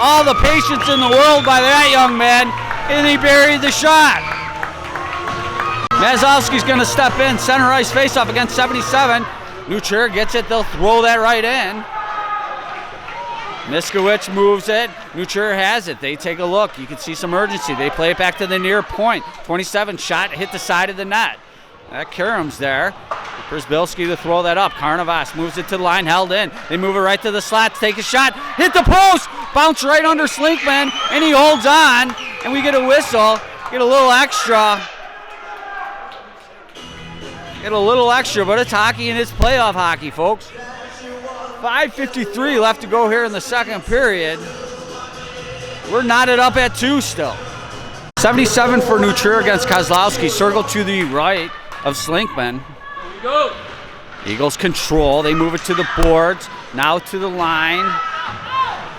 [SPEAKER 1] All the patience in the world by that young man, and he buried the shot. Maslowski's going to step in, center ice faceoff against 77. New Trier gets it, they'll throw that right in. Miskowicz moves it. New Trier has it. They take a look. You can see some urgency. They play it back to the near point. 27 shot hit the side of the net. That Karam's there. Bilski to throw that up. Carnivas moves it to the line, held in. They move it right to the slot, take a shot, hit the post, bounce right under Slinkman, and he holds on, and we get a whistle, get a little extra. Get a little extra, but it's hockey and it's playoff hockey, folks. 5:53 left to go here in the second period. We're knotted up at 2 still. 77 for New Trier against Kozlowski. Circle to the right of Slinkman.
[SPEAKER 2] Go.
[SPEAKER 1] Eagles control. They move it to the boards. Now to the line.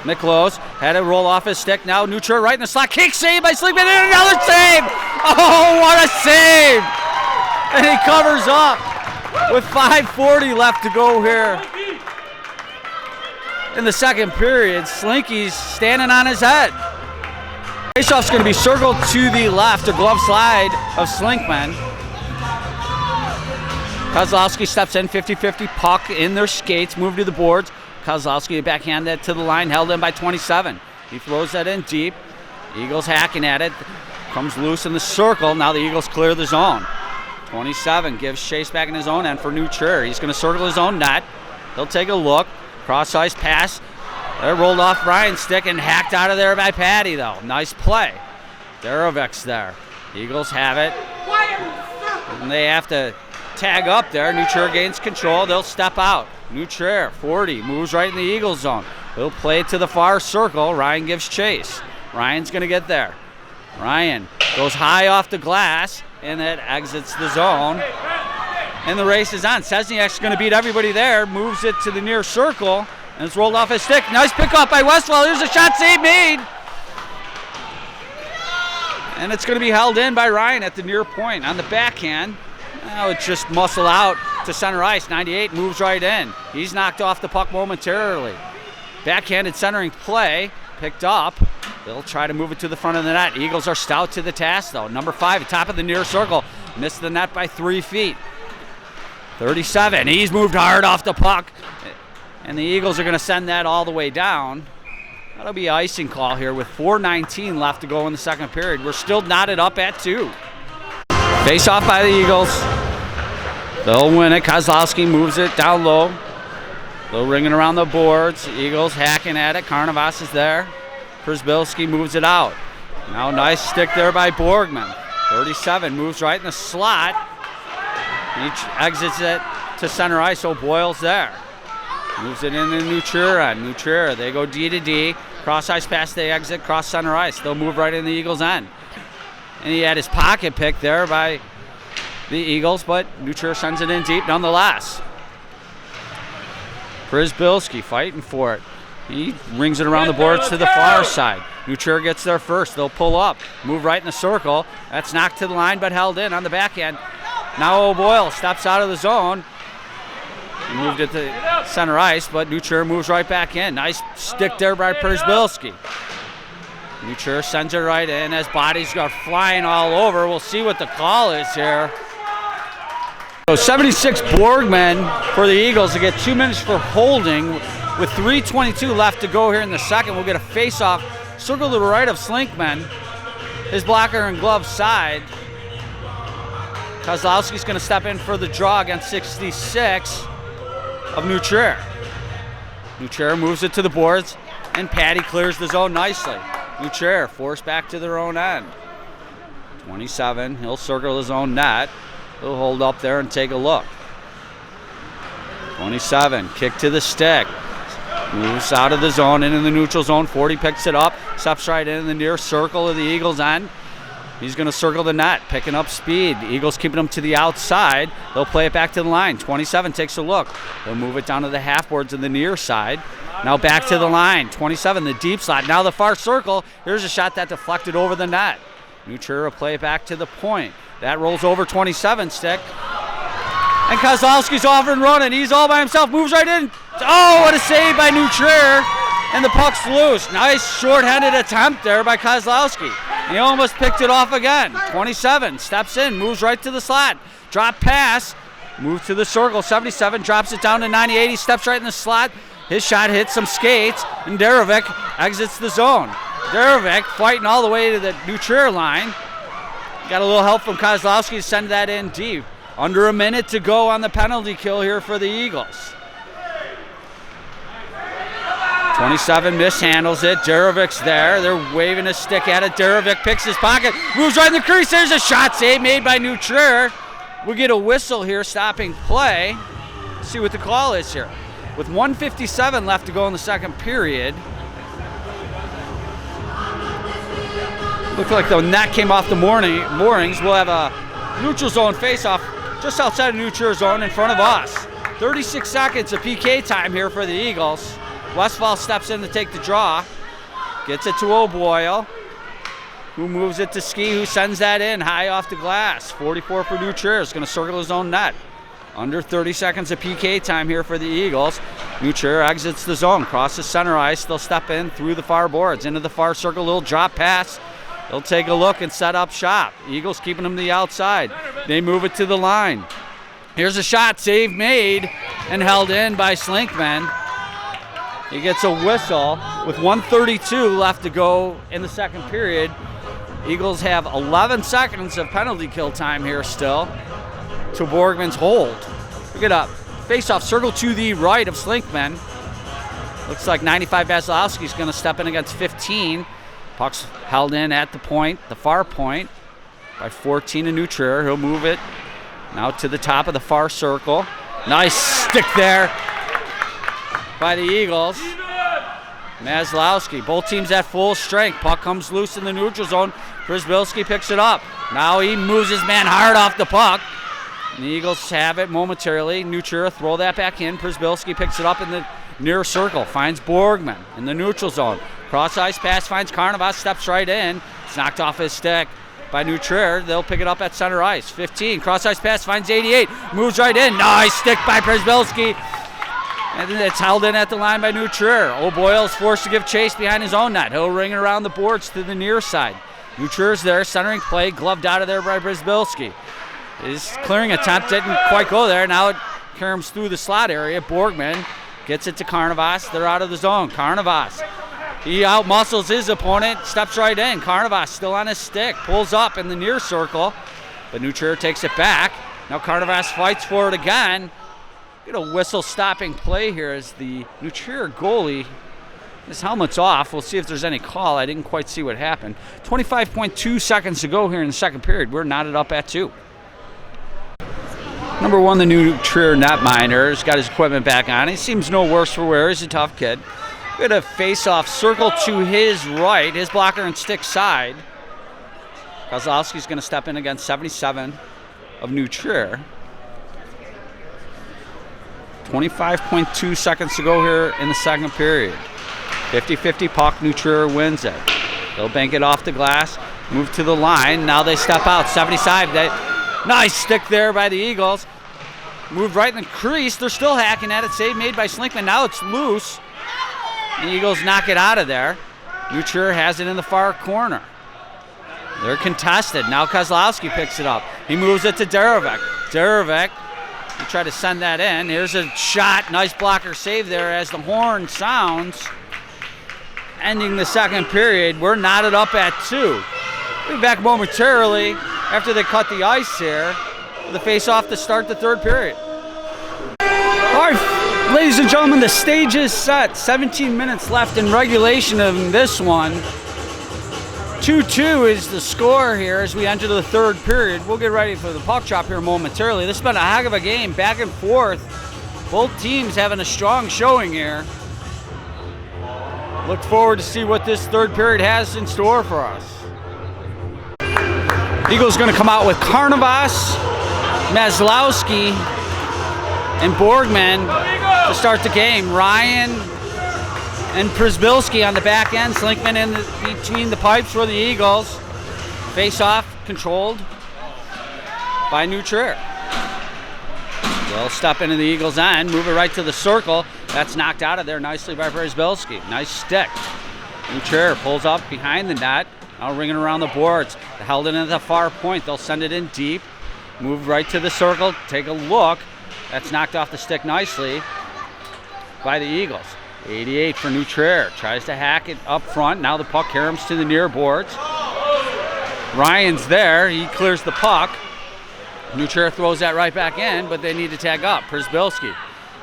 [SPEAKER 1] Miklos had it roll off his stick. Now New Trier right in the slot. Kick save by Slinkman. And another save. Oh, what a save. And he covers up with 5:40 left to go here in the second period. Slinky's standing on his head. Faceoff's going to be circled to the left, a glove slide of Slinkman. Kozlowski steps in, 50-50 puck in their skates, move to the boards. Kozlowski backhand that to the line, held in by 27. He throws that in deep. Eagles hacking at it, comes loose in the circle. Now the Eagles clear the zone. 27 gives chase back in his own end for New Trier. He's going to circle his own net. He'll take a look. Cross-ice pass. They're rolled off Ryan's stick and hacked out of there by Patty, though. Nice play. Darovic's there. Eagles have it. And they have to tag up there. New Trier gains control. They'll step out. New Trier, 40, moves right in the Eagles zone. He'll play it to the far circle. Ryan gives chase. Ryan's going to get there. Ryan goes high off the glass, and it exits the zone. And the race is on. Sesniak's going to beat everybody there. Moves it to the near circle. And it's rolled off his stick. Nice pickoff by Westwell. Here's a shot save made. And it's going to be held in by Ryan at the near point. On the backhand, now it's just muscle out to center ice. 98 moves right in. He's knocked off the puck momentarily. Backhanded centering play. Picked up. They'll try to move it to the front of the net. Eagles are stout to the task, though. Number 5, top of the near circle. Missed the net by 3 feet. 37. He's moved hard off the puck. And the Eagles are going to send that all the way down. That'll be an icing call here with 4:19 left to go in the second period. We're still knotted up at 2. Face off by the Eagles. They'll win it. Kozlowski moves it down low. They'll ring it around the boards. Eagles hacking at it. Karnavas is there. Przbilski moves it out. Now nice stick there by Borgman. 37 moves right in the slot. He exits it to center ice. O'Boyle's there. Moves it in the New Trier end. New Trier, they go D to D. Cross ice pass, they exit, cross center ice. They'll move right in the Eagles' end. And he had his pocket picked there by the Eagles, but New Trier sends it in deep nonetheless. Przbilski fighting for it. He rings it around the boards to the far side. New Trier gets there first. They'll pull up, move right in the circle. That's knocked to the line, but held in on the backhand. Now O'Boyle steps out of the zone. He moved it to center ice, but New Trier moves right back in. Nice stick there by Przbilski. New Trier sends it right in as bodies go flying all over. We'll see what the call is here. So 76 Borgman for the Eagles to get 2 minutes for holding with 3:22 left to go here in the second. We'll get a face-off. Circle to the right of Slinkman. His blocker and glove side. Kozlowski's going to step in for the draw against 66 of New Trier. New Trier moves it to the boards, and Patty clears the zone nicely. New Trier forced back to their own end. 27, he'll circle his own net. He'll hold up there and take a look. 27, kick to the stick. Moves out of the zone, into the neutral zone. 40 picks it up, steps right in the near circle of the Eagles' end. He's going to circle the net, picking up speed. The Eagles keeping him to the outside. They'll play it back to the line. 27 takes a look. They'll move it down to the half boards in the near side. Now back to the line. 27, the deep slot. Now the far circle. Here's a shot that deflected over the net. New Trier will play it back to the point. That rolls over 27 stick. And Kozlowski's off and running. He's all by himself. Moves right in. Oh, what a save by New Trier. And the puck's loose. Nice short-handed attempt there by Kozlowski. He almost picked it off again. 27 steps in, moves right to the slot. Drop pass, moves to the circle. 77 drops it down to 98. He steps right in the slot. His shot hits some skates, and Darovic exits the zone. Darovic fighting all the way to the New Trier line. Got a little help from Kozlowski to send that in deep. Under a minute to go on the penalty kill here for the Eagles. 27 mishandles it. Darovic's there. They're waving a stick at it. Darovic picks his pocket, moves right in the crease. There's a shot save made by New Trier. We get a whistle here, stopping play. Let's see what the call is here. With 1:57 left to go in the second period. Looked like the net came off the moorings. We'll have a neutral zone face-off just outside of neutral zone in front of us. 36 seconds of PK time here for the Eagles. Westfall steps in to take the draw. Gets it to O'Boyle, who moves it to Ski, who sends that in high off the glass. 44 for New Trier is going to circle his own net. Under 30 seconds of PK time here for the Eagles. New Trier exits the zone, crosses center ice. They'll step in through the far boards, into the far circle, little drop pass. They'll take a look and set up shop. Eagles keeping them to the outside. They move it to the line. Here's a shot, save made and held in by Slinkman. He gets a whistle with 1:32 left to go in the second period. Eagles have 11 seconds of penalty kill time here still to Borgman's hold. Look it up. Face-off circle to the right of Slinkman. Looks like 95 Vasilowski's going to step in against 15. Puck's held in at the point, the far point, by 14 to New Trier. He'll move it now to the top of the far circle. Nice stick there by the Eagles. Maslowski, both teams at full strength. Puck comes loose in the neutral zone. Przybylski picks it up. Now he moves his man hard off the puck. And the Eagles have it momentarily. New Trier throw that back in. Przybylski picks it up in the near circle. Finds Borgman in the neutral zone. Cross ice pass finds Karnavas. Steps right in. It's knocked off his stick by New Trier. They'll pick it up at center ice. 15. Cross ice pass finds 88. Moves right in. Nice stick by Przybylski. And it's held in at the line by New Trier. O'Boyle's forced to give chase behind his own net. He'll ring it around the boards to the near side. New Trier's there, centering play, gloved out of there by Przybylski. His clearing attempt didn't quite go there. Now it caroms through the slot area. Borgman gets it to Karnavas. They're out of the zone. Karnavas, he outmuscles his opponent, steps right in. Karnavas still on his stick, pulls up in the near circle, but New Trier takes it back. Now Karnavas fights for it again. Get a whistle stopping play here as the New Trier goalie, his helmet's off. We'll see if there's any call. I didn't quite see what happened. 25.2 seconds to go here in the second period. We're knotted up at 2. Number 1, the New Trier netminder, has got his equipment back on. He seems no worse for wear. He's a tough kid. We had a face-off circle to his right, his blocker and stick side. Kozlowski's going to step in against 77 of New Trier. 25.2 seconds to go here in the second period. 50-50 puck, New Trier wins it. They'll bank it off the glass, move to the line. Now they step out, 75. Nice stick there by the Eagles. Moved right in the crease. They're still hacking at it. Save made by Slinkman. Now it's loose. The Eagles knock it out of there. New Trier has it in the far corner. They're contested. Now Kozlowski picks it up. He moves it to Derevek. Derevek, he tried to send that in. Here's a shot. Nice blocker save there as the horn sounds. Ending the second period. We're knotted up at 2. We'll be back momentarily after they cut the ice here for the face-off to start the third period. All right, ladies and gentlemen, the stage is set. 17 minutes left in regulation of this one. 2-2 is the score here as we enter the third period. We'll get ready for the puck drop here momentarily. This has been a heck of a game, back and forth. Both teams having a strong showing here. Look forward to see what this third period has in store for us. Eagles going to come out with Karnavas, Maslowski, and Borgman to start the game. Ryan and Przybylski on the back end. Slinkman in between the pipes for the Eagles. Face-off controlled by New Trier. They'll step into the Eagles' end, move it right to the circle. That's knocked out of there nicely by Przybylski. Nice stick. New Trier pulls up behind the net. Now ringing around the boards. They held it at the far point. They'll send it in deep. Move right to the circle. Take a look. That's knocked off the stick nicely by the Eagles. 88 for New Trier. Tries to hack it up front. Now the puck caroms to the near boards. Ryan's there. He clears the puck. New Trier throws that right back in, but they need to tag up. Przybylski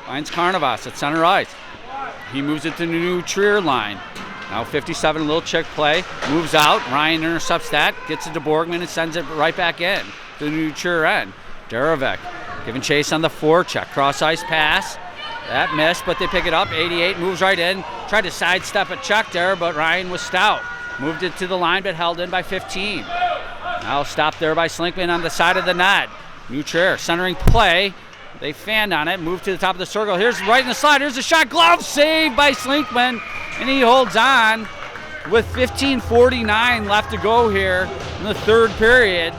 [SPEAKER 1] finds Karnavas at center ice. He moves it to the New Trier line. Now 57, a little check play. Moves out. Ryan intercepts that. Gets it to Borgman and sends it right back in to the New Trier end. Derevek giving chase on the forecheck. Cross ice pass. That missed, but they pick it up. 88 moves right in. Tried to sidestep a check there, but Ryan was stout. Moved it to the line, but held in by 15. Now stopped there by Slinkman on the side of the net. New Trier centering play. They fanned on it, moved to the top of the circle. Here's right in the slide. Here's a shot. Glove saved by Slinkman, and he holds on with 15:49 left to go here in the third period.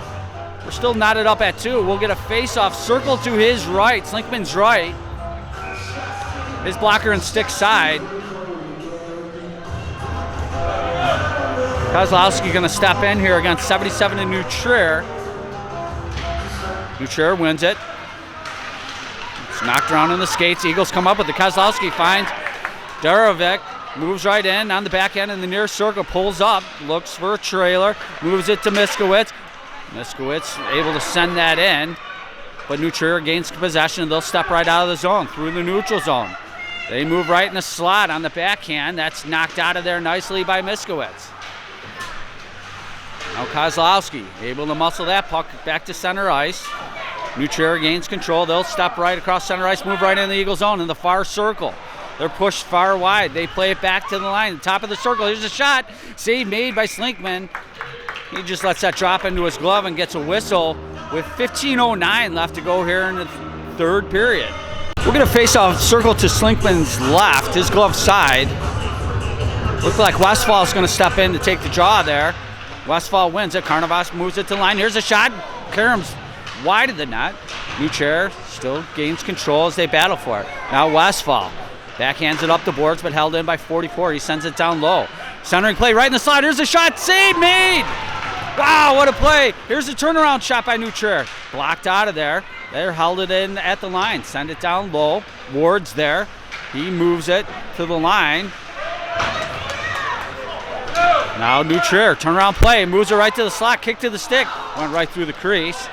[SPEAKER 1] We're still knotted up at 2. We'll get a face-off. Circle to his right, Slinkman's right. His blocker and stick side. Kozlowski going to step in here against 77 in New Trier. New Trier wins it. It's knocked around in the skates. Eagles come up with it. Kozlowski finds Darovic. Moves right in on the back end in the near circle. Pulls up. Looks for a trailer. Moves it to Miskowitz. Miskowitz able to send that in. But New Trier gains possession. They'll step right out of the zone through the neutral zone. They move right in the slot on the backhand. That's knocked out of there nicely by Miskowitz. Now Kozlowski able to muscle that puck back to center ice. New Trier gains control. They'll step right across center ice, move right in the Eagle zone in the far circle. They're pushed far wide. They play it back to the line, the top of the circle. Here's a shot. Save made by Slinkman. He just lets that drop into his glove and gets a whistle with 15:09 left to go here in the third period. We're going to face off circle to Slinkman's left, his glove side. Looks like Westfall's going to step in to take the draw there. Westfall wins it. Carnivas moves it to the line. Here's a shot. Karam's wide of the net. New Trier still gains control as they battle for it. Now Westfall backhands it up the boards, but held in by 44. He sends it down low. Centering play right in the slot. Here's a shot. Save made. Wow, what a play. Here's a turnaround shot by New Trier. Blocked out of there. They're held it in at the line. Send it down low. Ward's there. He moves it to the line. Now New Trier, turnaround play, moves it right to the slot, kick to the stick, went right through the crease.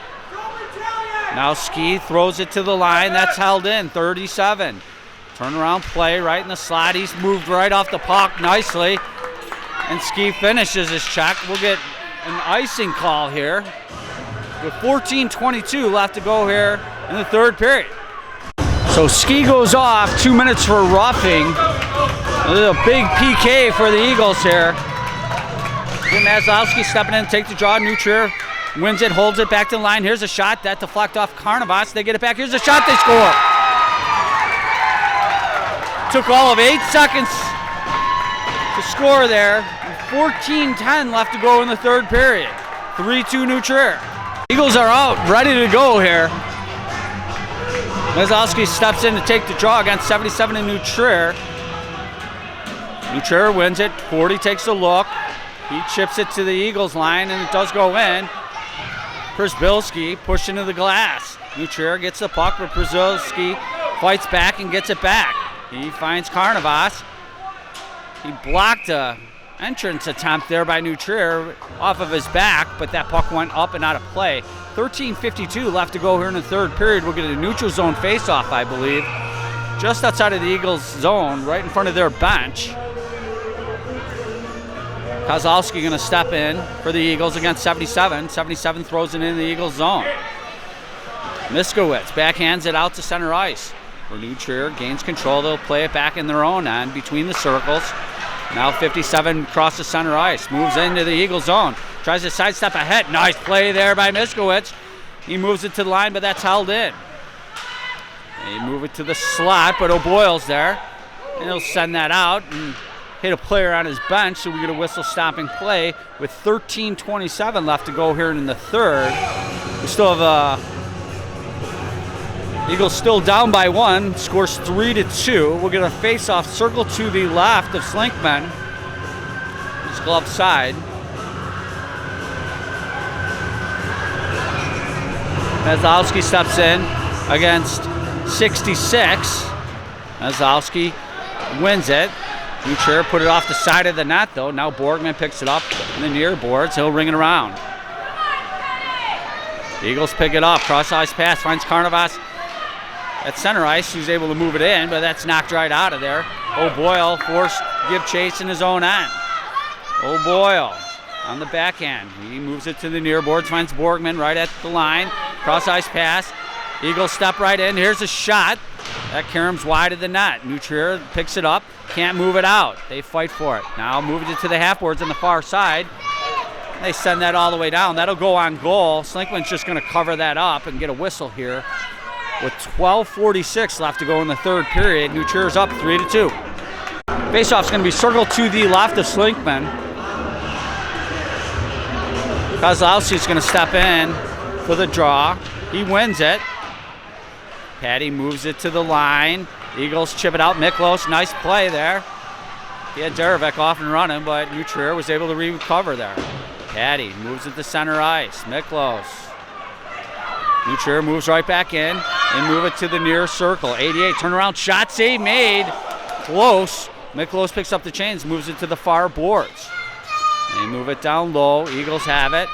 [SPEAKER 1] Now Ski throws it to the line, that's held in, 37. Turnaround play right in the slot, he's moved right off the puck nicely. And Ski finishes his check. We'll get an icing call here with 14:22 left to go here in the third period. So Ski goes off, 2 minutes for roughing. This is a big PK for the Eagles here. Mazlowski stepping in, take the draw. New Trier wins it, holds it back to the line. Here's a shot that deflected off Carnivas. They get it back. Here's a shot. They score. Took all of 8 seconds to score there. 14:10 left to go in the third period. 3-2 New Trier. Eagles are out, ready to go here. Mazlowski steps in to take the draw against 77 in New Trier. New Trier wins it. 40 takes a look. He chips it to the Eagles line, and it does go in. Przbilski pushed into the glass. New Trier gets the puck, but Przbilski fights back and gets it back. He finds Carnivas. He blocked a entrance attempt there by New Trier off of his back, but that puck went up and out of play. 13:52 left to go here in the third period. We'll get a neutral zone face-off, I believe, just outside of the Eagles' zone, right in front of their bench. Kozlowski going to step in for the Eagles against 77. 77 throws it in the Eagles' zone. Miskowitz backhands it out to center ice. For New Trier gains control. They'll play it back in their own end between the circles. Now 57 crosses center ice. Moves into the Eagles' zone. Tries to sidestep ahead. Nice play there by Miskowitz. He moves it to the line, but that's held in. They move it to the slot, but O'Boyle's there. And he'll send that out and hit a player on his bench, so we get a whistle stopping play with 13:27 left to go here in the third. We still have Eagles still down by 1, scores 3-2. We'll get a face-off circle to the left of Slinkman, his glove side. Mazlowski steps in against 66. Mazlowski wins it. New Trier put it off the side of the net, though. Now Borgman picks it up in the near boards. He'll ring it around. The Eagles pick it up. Cross-ice pass finds Carnivas at center ice, who's able to move it in, but that's knocked right out of there. O'Boyle forced give chase in his own end. O'Boyle on the backhand. He moves it to the near boards, finds Borgman right at the line. Cross-ice pass. Eagles step right in. Here's a shot. That caroms wide of the net. New Trier picks it up, can't move it out. They fight for it. Now moving it to the half boards on the far side. They send that all the way down. That'll go on goal. Slinkman's just going to cover that up and get a whistle here with 12:46 left to go in the third period. New Trier's up 3-2. Faceoff's going to be circled to the left of Slinkman. Kozlowski's going to step in for the draw. He wins it. Patty moves it to the line. Eagles chip it out. Miklos, nice play there. He had Derevek off and running, but New Trier was able to recover there. Patty moves it to center ice. Miklos. New Trier moves right back in and move it to the near circle. 88, turnaround shot, save made. Close. Miklos picks up the chains, moves it to the far boards. They move it down low. Eagles have it.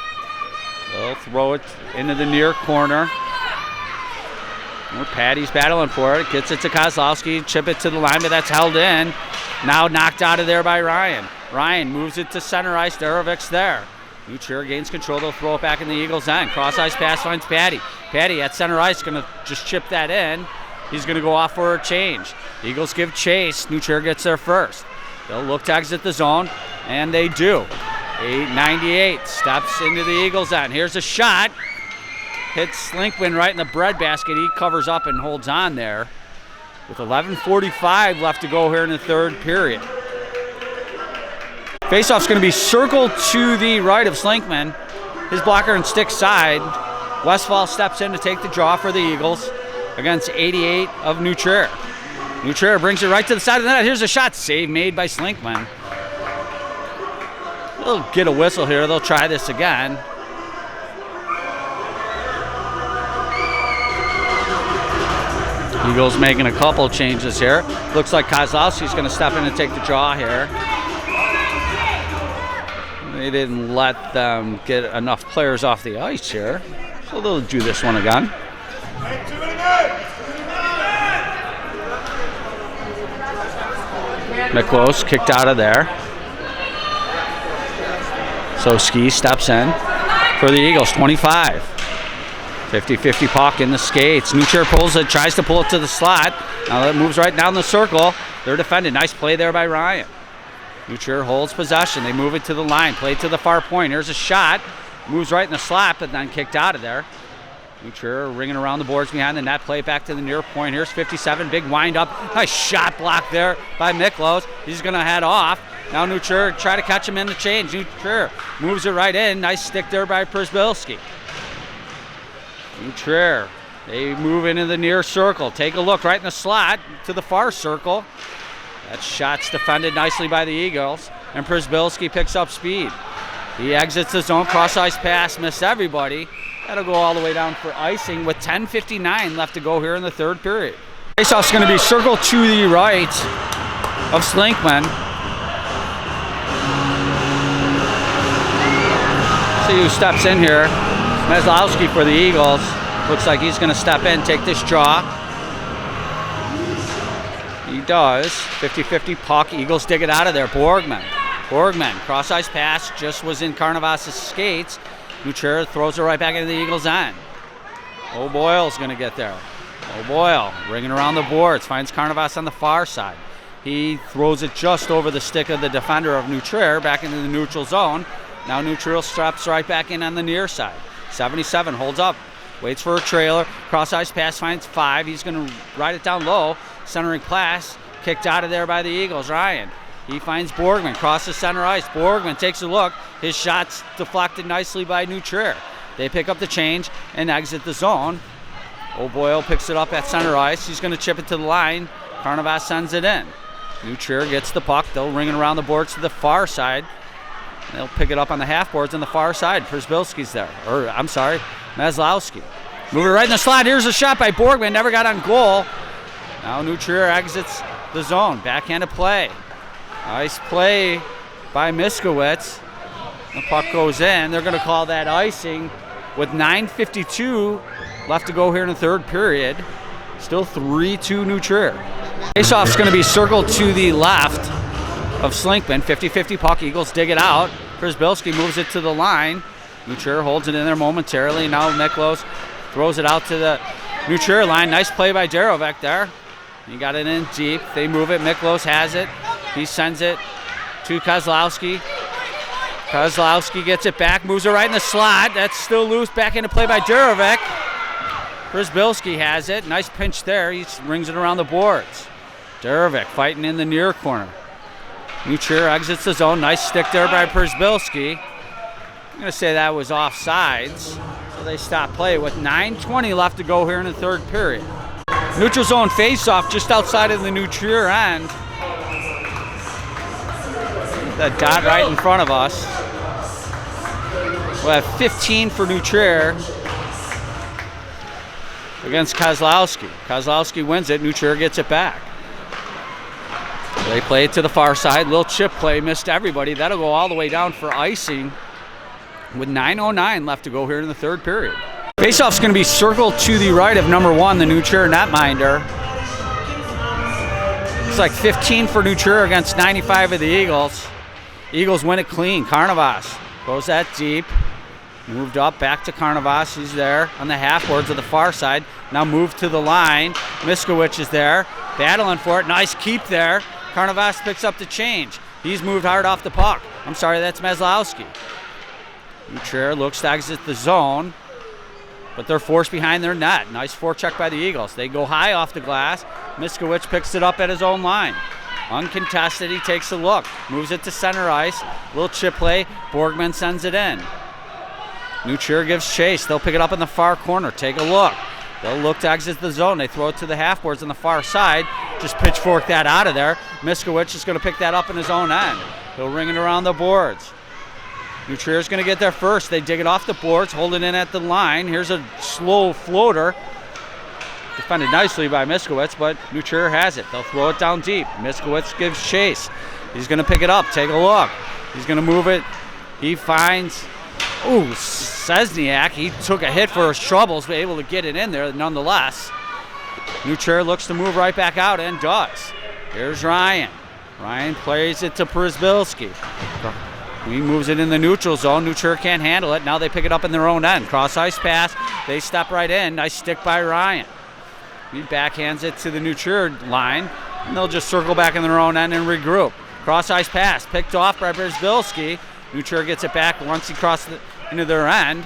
[SPEAKER 1] They'll throw it into the near corner. Patty's battling for it. Gets it to Kozlowski. Chip it to the line, but that's held in. Now knocked out of there by Ryan. Ryan moves it to center ice. Derevic's there. New Trier gains control. They'll throw it back in the Eagles' end. Cross ice pass finds Patty. Patty at center ice going to just chip that in. He's going to go off for a change. Eagles give chase. New Trier gets there first. They'll look to exit the zone, and they do. 8:98 steps into the Eagles' end. Here's a shot. Hits Slinkman right in the breadbasket. He covers up and holds on there. With 11:45 left to go here in the third period. Faceoff's going to be circled to the right of Slinkman. His blocker and stick side. Westfall steps in to take the draw for the Eagles against 88 of New Trier. New Trier brings it right to the side of the net. Here's a shot. Save made by Slinkman. They'll get a whistle here. They'll try this again. Eagles making a couple changes here. Looks like Kozlowski's going to step in and take the draw here. They didn't let them get enough players off the ice here, so they'll do this one again. Miklos kicked out of there. So Ski steps in for the Eagles, 25. 50-50 puck in the skates. New Trier pulls it, tries to pull it to the slot. Now that moves right down the circle. They're defended. Nice play there by Ryan. New Trier holds possession. They move it to the line. Play to the far point. Here's a shot. Moves right in the slot, but then kicked out of there. New Trier ringing around the boards behind the net. Play back to the near point. Here's 57. Big wind up. Nice shot block there by Miklos. He's going to head off. Now New Trier try to catch him in the change. New Trier moves it right in. Nice stick there by Przybylski. New Trier, they move into the near circle. Take a look right in the slot to the far circle. That shot's defended nicely by the Eagles, and Przybylski picks up speed. He exits the zone, cross ice pass, missed everybody. That'll go all the way down for icing with 10:59 left to go here in the third period. Faceoff's going to be circled to the right of Slinkman. See who steps in here. Meslowski for the Eagles. Looks like he's going to step in, take this draw. He does. 50-50 puck. Eagles dig it out of there. Borgman, cross ice pass, just was in Carnivas' skates. New Trier throws it right back into the Eagles' end. O'Boyle's going to get there. O'Boyle ringing around the boards, finds Carnivas on the far side. He throws it just over the stick of the defender of New Trier back into the neutral zone. Now New Trier straps right back in on the near side. 77 holds up, waits for a trailer. Cross ice pass finds 5. He's going to ride it down low. Centering pass kicked out of there by the Eagles. Ryan. He finds Borgman, crosses center ice. Borgman takes a look. His shot's deflected nicely by New Trier. They pick up the change and exit the zone. O'Boyle picks it up at center ice. He's going to chip it to the line. Carnivas sends it in. New Trier gets the puck. They'll ring it around the boards to the far side. They'll pick it up on the half boards on the far side. Przybylski's there. Meslowski. Move it right in the slot. Here's a shot by Borgman. Never got on goal. Now New Trier exits the zone. Backhanded play. Nice play by Miskowitz. The puck goes in. They're going to call that icing with 9:52 left to go here in the third period. Still 3-2 New Trier. Faceoff's going to be circled to the left of Slinkman. 50-50 puck. Eagles dig it out. Przybylski moves it to the line. New Trier holds it in there momentarily. Now Miklos throws it out to the New Trier line. Nice play by Derevek there. He got it in deep. They move it. Miklos has it. He sends it to Kozlowski. Kozlowski gets it back, moves it right in the slot. That's still loose. Back into play by Durovic. Przybylski has it. Nice pinch there. He rings it around the boards. Durovic fighting in the near corner. Nutrier exits the zone. Nice stick there by Przybylski. I'm going to say that was offsides. So they stop play with 9:20 left to go here in the third period. Neutral zone face-off just outside of the Nutrier end. That dot right in front of us. We'll have 15 for Nutrier against Kozlowski. Kozlowski wins it. Nutrier gets it back. They play it to the far side. Little chip play. Missed everybody. That'll go all the way down for icing with 9:09 left to go here in the third period. Faceoff's going to be circled to the right of number 1, the Nutrier netminder. It's like 15 for Nutrier against 95 of the Eagles. Eagles win it clean. Carnivas goes that deep. Moved up, back to Carnivas. He's there on the half boards of the far side. Now moved to the line. Miskowicz is there, battling for it. Nice keep there. Carnivas picks up the change. He's moved hard off the puck. I'm sorry, that's Meslowski. Nutrier looks to exit the zone, but they're forced behind their net. Nice forecheck by the Eagles. They go high off the glass. Miskowicz picks it up at his own line. Uncontested, he takes a look. Moves it to center ice. Little chip play. Borgman sends it in. Nutrier gives chase. They'll pick it up in the far corner. Take a look. They'll look to exit the zone. They throw it to the half boards on the far side. Just pitchfork that out of there. Miskowicz is going to pick that up in his own end. He'll ring it around the boards. Nutrier's going to get there first. They dig it off the boards, hold it in at the line. Here's a slow floater. Defended nicely by Miskowicz, but Nutrier has it. They'll throw it down deep. Miskowicz gives chase. He's going to pick it up. Take a look. He's going to move it. He finds, Szczesniak. He took a hit for his troubles, but able to get it in there nonetheless. Nutrier looks to move right back out and does. Here's Ryan. Ryan plays it to Przybylski. He moves it in the neutral zone. Nutrier can't handle it. Now they pick it up in their own end. Cross ice pass. They step right in. Nice stick by Ryan. He backhands it to the Nutrier line, and they'll just circle back in their own end and regroup. Cross ice pass picked off by Przybylski. Nutrier gets it back once he crosses into their end.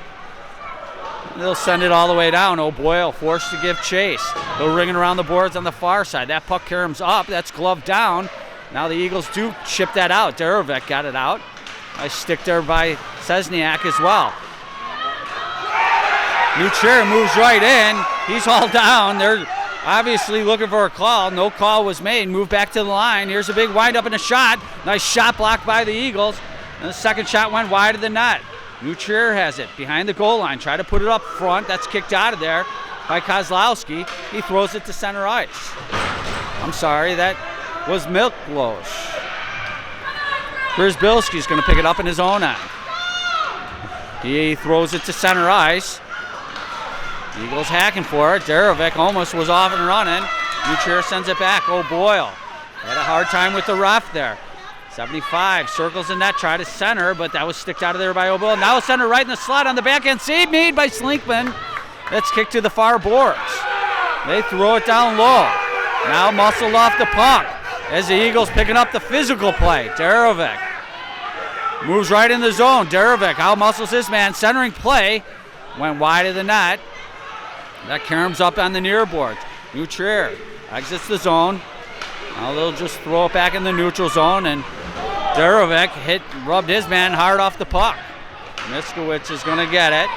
[SPEAKER 1] They'll send it all the way down. O'Boyle forced to give chase. They'll ring it around the boards on the far side. That puck caroms up. That's gloved down. Now the Eagles do chip that out. Durovic got it out. Nice stick there by Szczesniak as well. Nutrier moves right in. He's all down. They're obviously looking for a call. No call was made. Move back to the line. Here's a big windup and a shot. Nice shot blocked by the Eagles. And the second shot went wide of the net. Nutrier has it behind the goal line. Try to put it up front. That's kicked out of there by Kozlowski. He throws it to center ice. I'm sorry, that was Miklos. Przybylski's going to pick it up in his own end. He throws it to center ice. Eagles hacking for it. Durovic almost was off and running. Nutrier sends it back. O'Boyle had a hard time with the ref there. 75 circles the net, try to center, but that was sticked out of there by O'Boyle. Now center right in the slot on the backhand. Save made by Slinkman. That's kicked to the far boards. They throw it down low. Now muscled off the puck as the Eagles picking up the physical play. Durovic moves right in the zone. Durovic out-muscles his man. Centering play went wide of the net. That caroms up on the near boards. Nutrier exits the zone. Now they'll just throw it back in the neutral zone, and Durovic rubbed his man hard off the puck. Miskowicz is going to get it.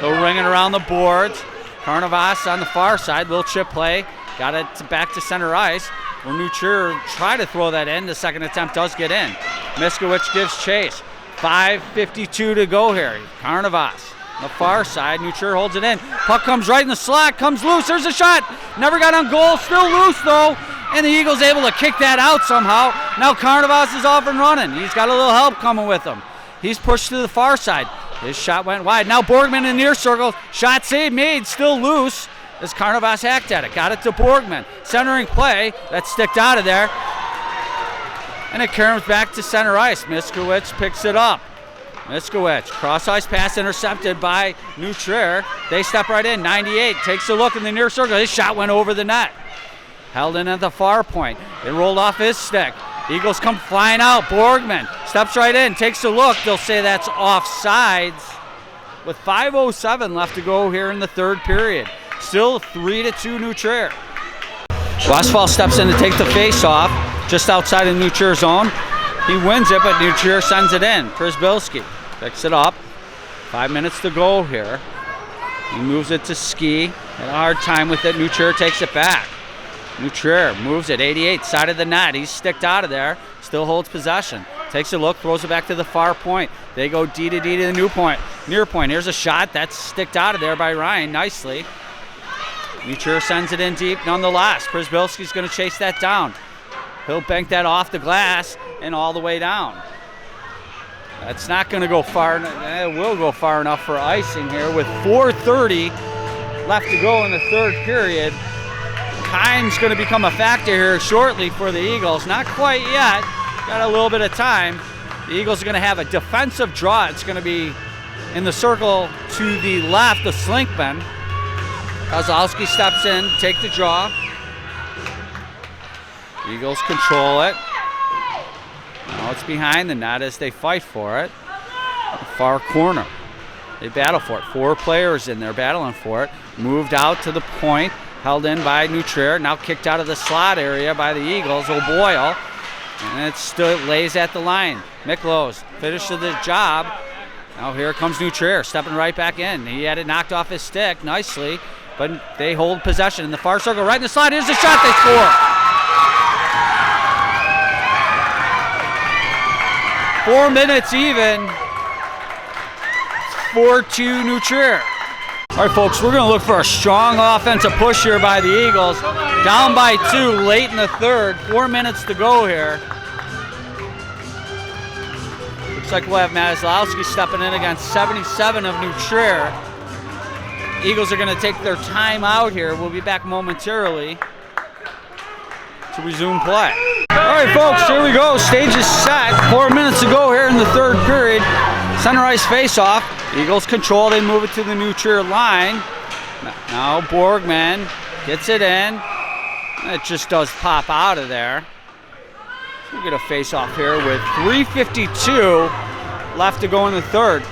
[SPEAKER 1] They'll ring it around the boards. Carnivas on the far side, little chip play. Got it back to center ice, where Nutrier tried to throw that in. The second attempt does get in. Miskowicz gives chase. 5:52 to go here. Carnivas on the far side. Nutrier holds it in. Puck comes right in the slot, comes loose. There's a shot. Never got on goal. Still loose, though. And the Eagles able to kick that out somehow. Now Carnivas is off and running. He's got a little help coming with him. He's pushed to the far side. His shot went wide. Now Borgman in the near circle. Shot save made. Still loose as Carnivas hacked at it. Got it to Borgman. Centering play. That's sticked out of there. And it caroms back to center ice. Miskowicz picks it up. Miskowicz, cross ice pass intercepted by Nutrier. They step right in. 98 takes a look in the near circle. His shot went over the net. held in at the far point. They rolled off his stick. Eagles come flying out. Borgman steps right in, takes a look. They'll say that's offsides with 5:07 left to go here in the third period. Still 3-2 New Trier. Westfall steps in to take the face-off just outside of New Trier zone. He wins it, but New Trier sends it in. Przybylski picks it up. 5 minutes to go here. He moves it to Ski. Had a hard time with it. New Trier takes it back. New Trier moves it, 88, side of the net. He's sticked out of there, still holds possession. Takes a look, throws it back to the far point. They go D to the near point. Here's a shot, that's sticked out of there by Ryan, nicely. New Trier sends it in deep nonetheless. Przybylski's gonna chase that down. He'll bank that off the glass and all the way down. That's not gonna go far, it will go far enough for icing here with 4:30 left to go in the third period. Time's going to become a factor here shortly for the Eagles. Not quite yet. Got a little bit of time. The Eagles are going to have a defensive draw. It's going to be in the circle to the left of Slinkman. Kozlowski steps in, take the draw. Eagles control it. Now it's behind the net as they fight for it. Far corner. They battle for it. 4 players in there battling for it. Moved out to the point. Held in by New Trier, now kicked out of the slot area by the Eagles, O'Boyle, and it still lays at the line. Miklos finishes the job. Now here comes New Trier, stepping right back in. He had it knocked off his stick nicely, but they hold possession in the far circle, right in the slot. Here's the shot, they score. 4 minutes even, 4-2 New Trier. All right, folks, we're going to look for a strong offensive push here by the Eagles. Down by 2 late in the third. 4 minutes to go here. Looks like we'll have Mazlowski stepping in against 77 of New Trier. Eagles are going to take their time out here. We'll be back momentarily to resume play. All right, folks, here we go. Stage is set. 4 minutes to go here in the third period. Center ice face-off. Eagles control, they move it to the New Trier line. Now Borgman gets it in. It just does pop out of there. We get a face-off here with 3:52 left to go in the third.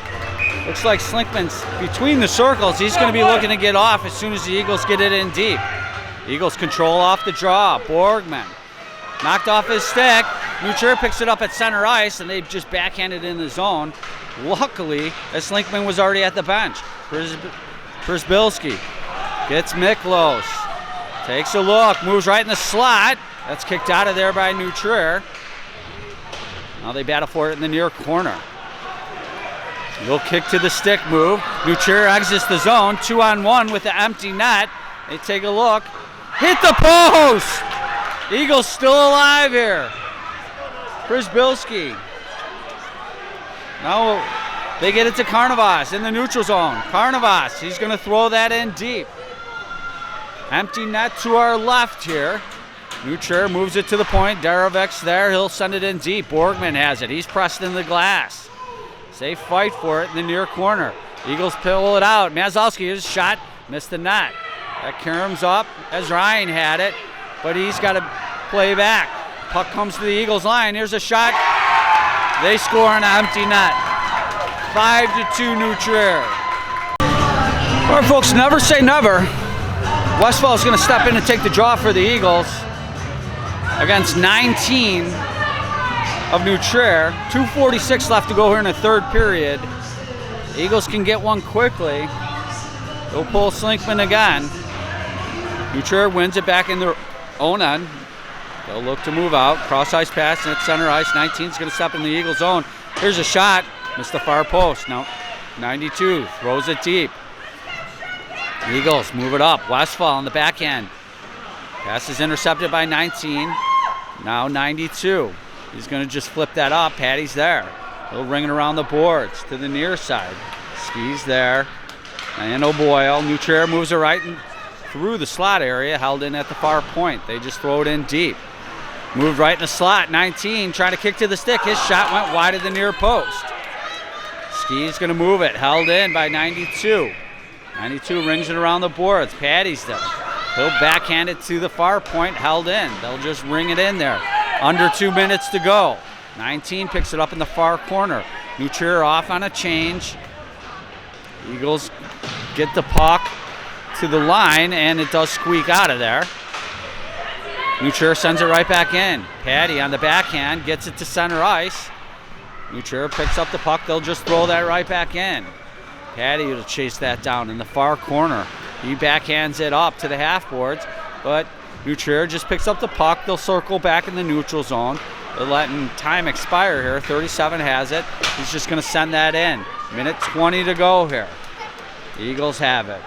[SPEAKER 1] Looks like Slinkman's between the circles. He's going to be looking to get off as soon as the Eagles get it in deep. Eagles control off the draw. Borgman knocked off his stick. New Trier picks it up at center ice, and they just backhanded in the zone. Luckily, as Slinkman was already at the bench. Przybylski gets Miklos. Takes a look, moves right in the slot. That's kicked out of there by New Trier. Now they battle for it in the near corner. Little kick to the stick move. New Trier exits the zone, 2-on-1 with the empty net. They take a look. Hit the post! Eagles still alive here. Przybylski. Now they get it to Karnavas in the neutral zone. Karnavas, he's going to throw that in deep. Empty net to our left here. New Trier moves it to the point. Darovic's there. He'll send it in deep. Borgman has it. He's pressed in the glass. They fight for it in the near corner. Eagles pull it out. Mazlowski, his shot, missed the net. That caroms up as Ryan had it, but he's got to play back. Puck comes to the Eagles line. Here's a shot. They score on an empty net. 5-2 New Trier. All right, folks, never say never. Westfall is going to step in and take the draw for the Eagles against 19 of New Trier. 2:46 left to go here in the third period. The Eagles can get one quickly. They'll pull Slinkman again. New Trier wins it back in their own end. They'll look to move out. Cross ice pass at center ice. 19 is going to step in the Eagles zone. Here's a shot. Missed the far post. Now 92 throws it deep. Eagles move it up. Westfall on the backhand. Pass is intercepted by 19. Now 92. He's going to just flip that up. Patty's there. He'll ring it around the boards to the near side. Ski's there. And O'Boyle. New Trier moves it right through the slot area. Held in at the far point. They just throw it in deep. Moved right in the slot. 19 trying to kick to the stick. His shot went wide of the near post. Ski's going to move it. Held in by 92. 92 rings it around the boards. Patty's there. He'll backhand it to the far point, held in. They'll just ring it in there. Under 2 minutes to go. 19 picks it up in the far corner. New Trier off on a change. Eagles get the puck to the line, and it does squeak out of there. New Trier sends it right back in. Patty on the backhand gets it to center ice. New Trier picks up the puck. They'll just throw that right back in. Patty will chase that down in the far corner. He backhands it up to the half boards, but New Trier just picks up the puck. They'll circle back in the neutral zone. They're letting time expire here. 37 has it. He's just going to send that in. Minute 20 to go here. Eagles have it.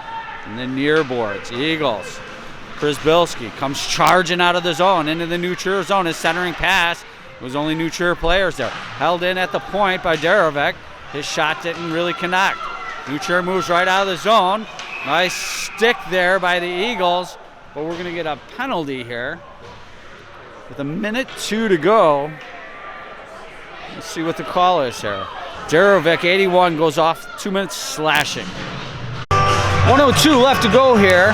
[SPEAKER 1] In the near boards, Eagles. Przybylski comes charging out of the zone into the New Trier zone. His centering pass. It was only New Trier players there. Held in at the point by Darovec. His shot didn't really connect. New Trier moves right out of the zone. Nice stick there by the Eagles, but we're going to get a penalty here. With a minute 2 to go. Let's see what the call is here. Darovec, 81, goes off 2 minutes slashing. 1:02 left to go here.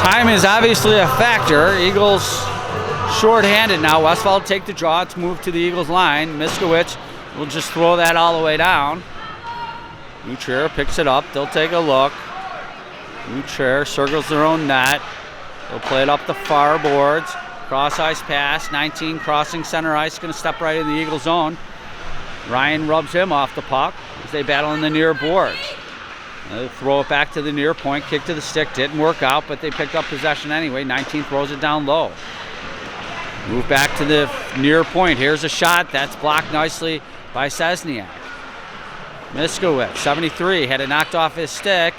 [SPEAKER 1] Time is obviously a factor. Eagles short-handed now. Westfall take the draw. It's moved to the Eagles line. Miskowicz will just throw that all the way down. New Trier picks it up. They'll take a look. New Trier circles their own net. They'll play it up the far boards. Cross ice pass. 19 crossing center ice. Going to step right in the Eagle zone. Ryan rubs him off the puck as they battle in the near boards. They throw it back to the near point. Kick to the stick. Didn't work out, but they picked up possession anyway. 19 throws it down low. Move back to the near point. Here's a shot. That's blocked nicely by Sesniak. Miskowicz, 73, had it knocked off his stick.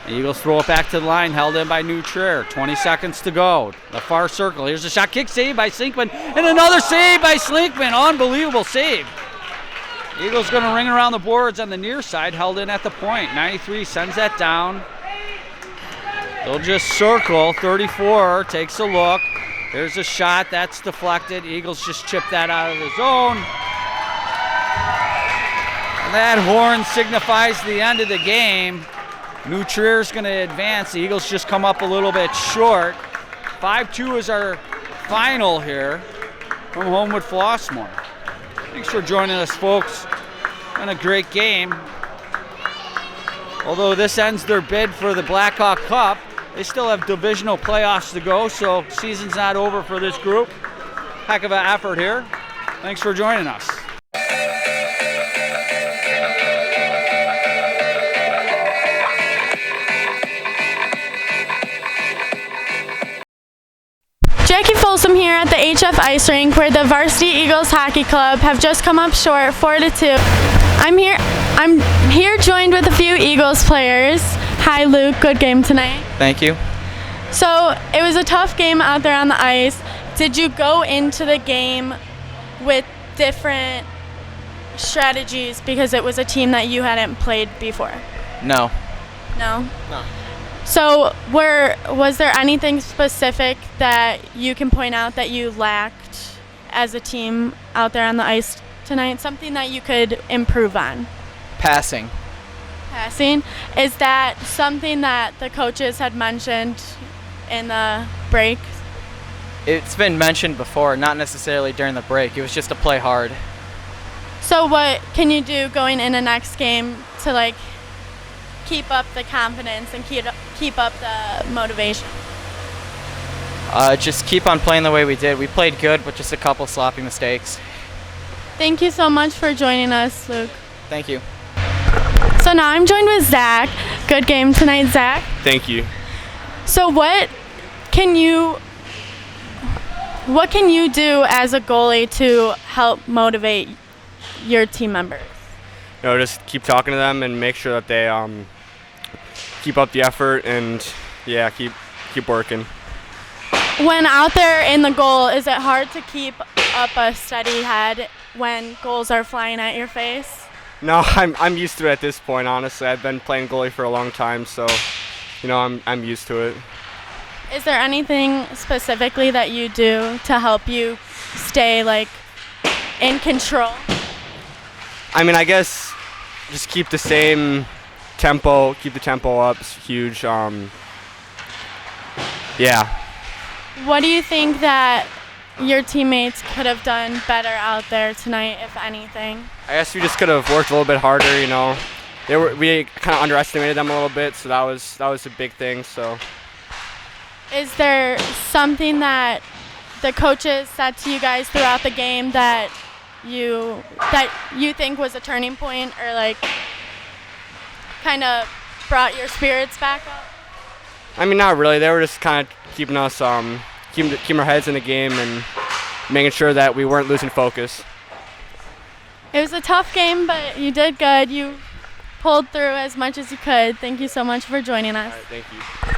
[SPEAKER 1] The Eagles throw it back to the line, held in by New Trier. 20 seconds to go. The far circle. Here's a shot. Kick save by Slinkman. And another save by Slinkman. Unbelievable save. Eagles going to ring around the boards on the near side, held in at the point. 93 sends that down. They'll just circle. 34 takes a look. There's a shot. That's deflected. Eagles just chip that out of the zone. And that horn signifies the end of the game. New Trier's going to advance. The Eagles just come up a little bit short. 5-2 is our final here from Homewood Flossmoor. Thanks for joining us, folks. Been a great game. Although this ends their bid for the Blackhawk Cup, they still have divisional playoffs to go, so season's not over for this group. Heck of an effort here. Thanks for joining us.
[SPEAKER 3] Jackie Folsom here at the HF Ice Rink, where the Varsity Eagles Hockey Club have just come up short 4-2. I'm here joined with a few Eagles players. Hi Luke, good game tonight.
[SPEAKER 4] Thank you.
[SPEAKER 3] So it was a tough game out there on the ice. Did you go into the game with different strategies because it was a team that you hadn't played before?
[SPEAKER 4] No.
[SPEAKER 3] No? No. So was there anything specific that you can point out that you lacked as a team out there on the ice tonight? Something that you could improve on?
[SPEAKER 4] Passing.
[SPEAKER 3] Passing? Is that something that the coaches had mentioned in the break?
[SPEAKER 4] It's been mentioned before, not necessarily during the break. It was just to play hard.
[SPEAKER 3] So what can you do going in the next game to keep up the confidence and keep up the motivation?
[SPEAKER 4] Just keep on playing the way we did. We played good, but just a couple sloppy mistakes.
[SPEAKER 3] Thank you so much for joining us, Luke.
[SPEAKER 4] Thank you.
[SPEAKER 3] So now I'm joined with Zach. Good game tonight, Zach.
[SPEAKER 5] Thank you.
[SPEAKER 3] So what can you do as a goalie to help motivate your team members?
[SPEAKER 5] Just keep talking to them and make sure that they keep up the effort and keep working.
[SPEAKER 3] When out there in the goal, is it hard to keep up a steady head when goals are flying at your face?
[SPEAKER 5] No, I'm used to it at this point. Honestly, I've been playing goalie for a long time, so I'm used to it.
[SPEAKER 3] Is there anything specifically that you do to help you stay in control?
[SPEAKER 5] I guess just keep the same tempo up. It's huge. Yeah.
[SPEAKER 3] What do you think that your teammates could have done better out there tonight, if anything?
[SPEAKER 5] I guess we just could have worked a little bit harder. We kind of underestimated them a little bit, so that was a big thing. So.
[SPEAKER 3] Is there something that the coaches said to you guys throughout the game that you think was a turning point, or like kind of brought your spirits back up?
[SPEAKER 5] I mean, not really. They were just kind of keeping us, keeping our heads in the game and making sure that we weren't losing focus.
[SPEAKER 3] It was a tough game, but you did good. You pulled through as much as you could. Thank you so much for joining us.
[SPEAKER 5] All right, thank you.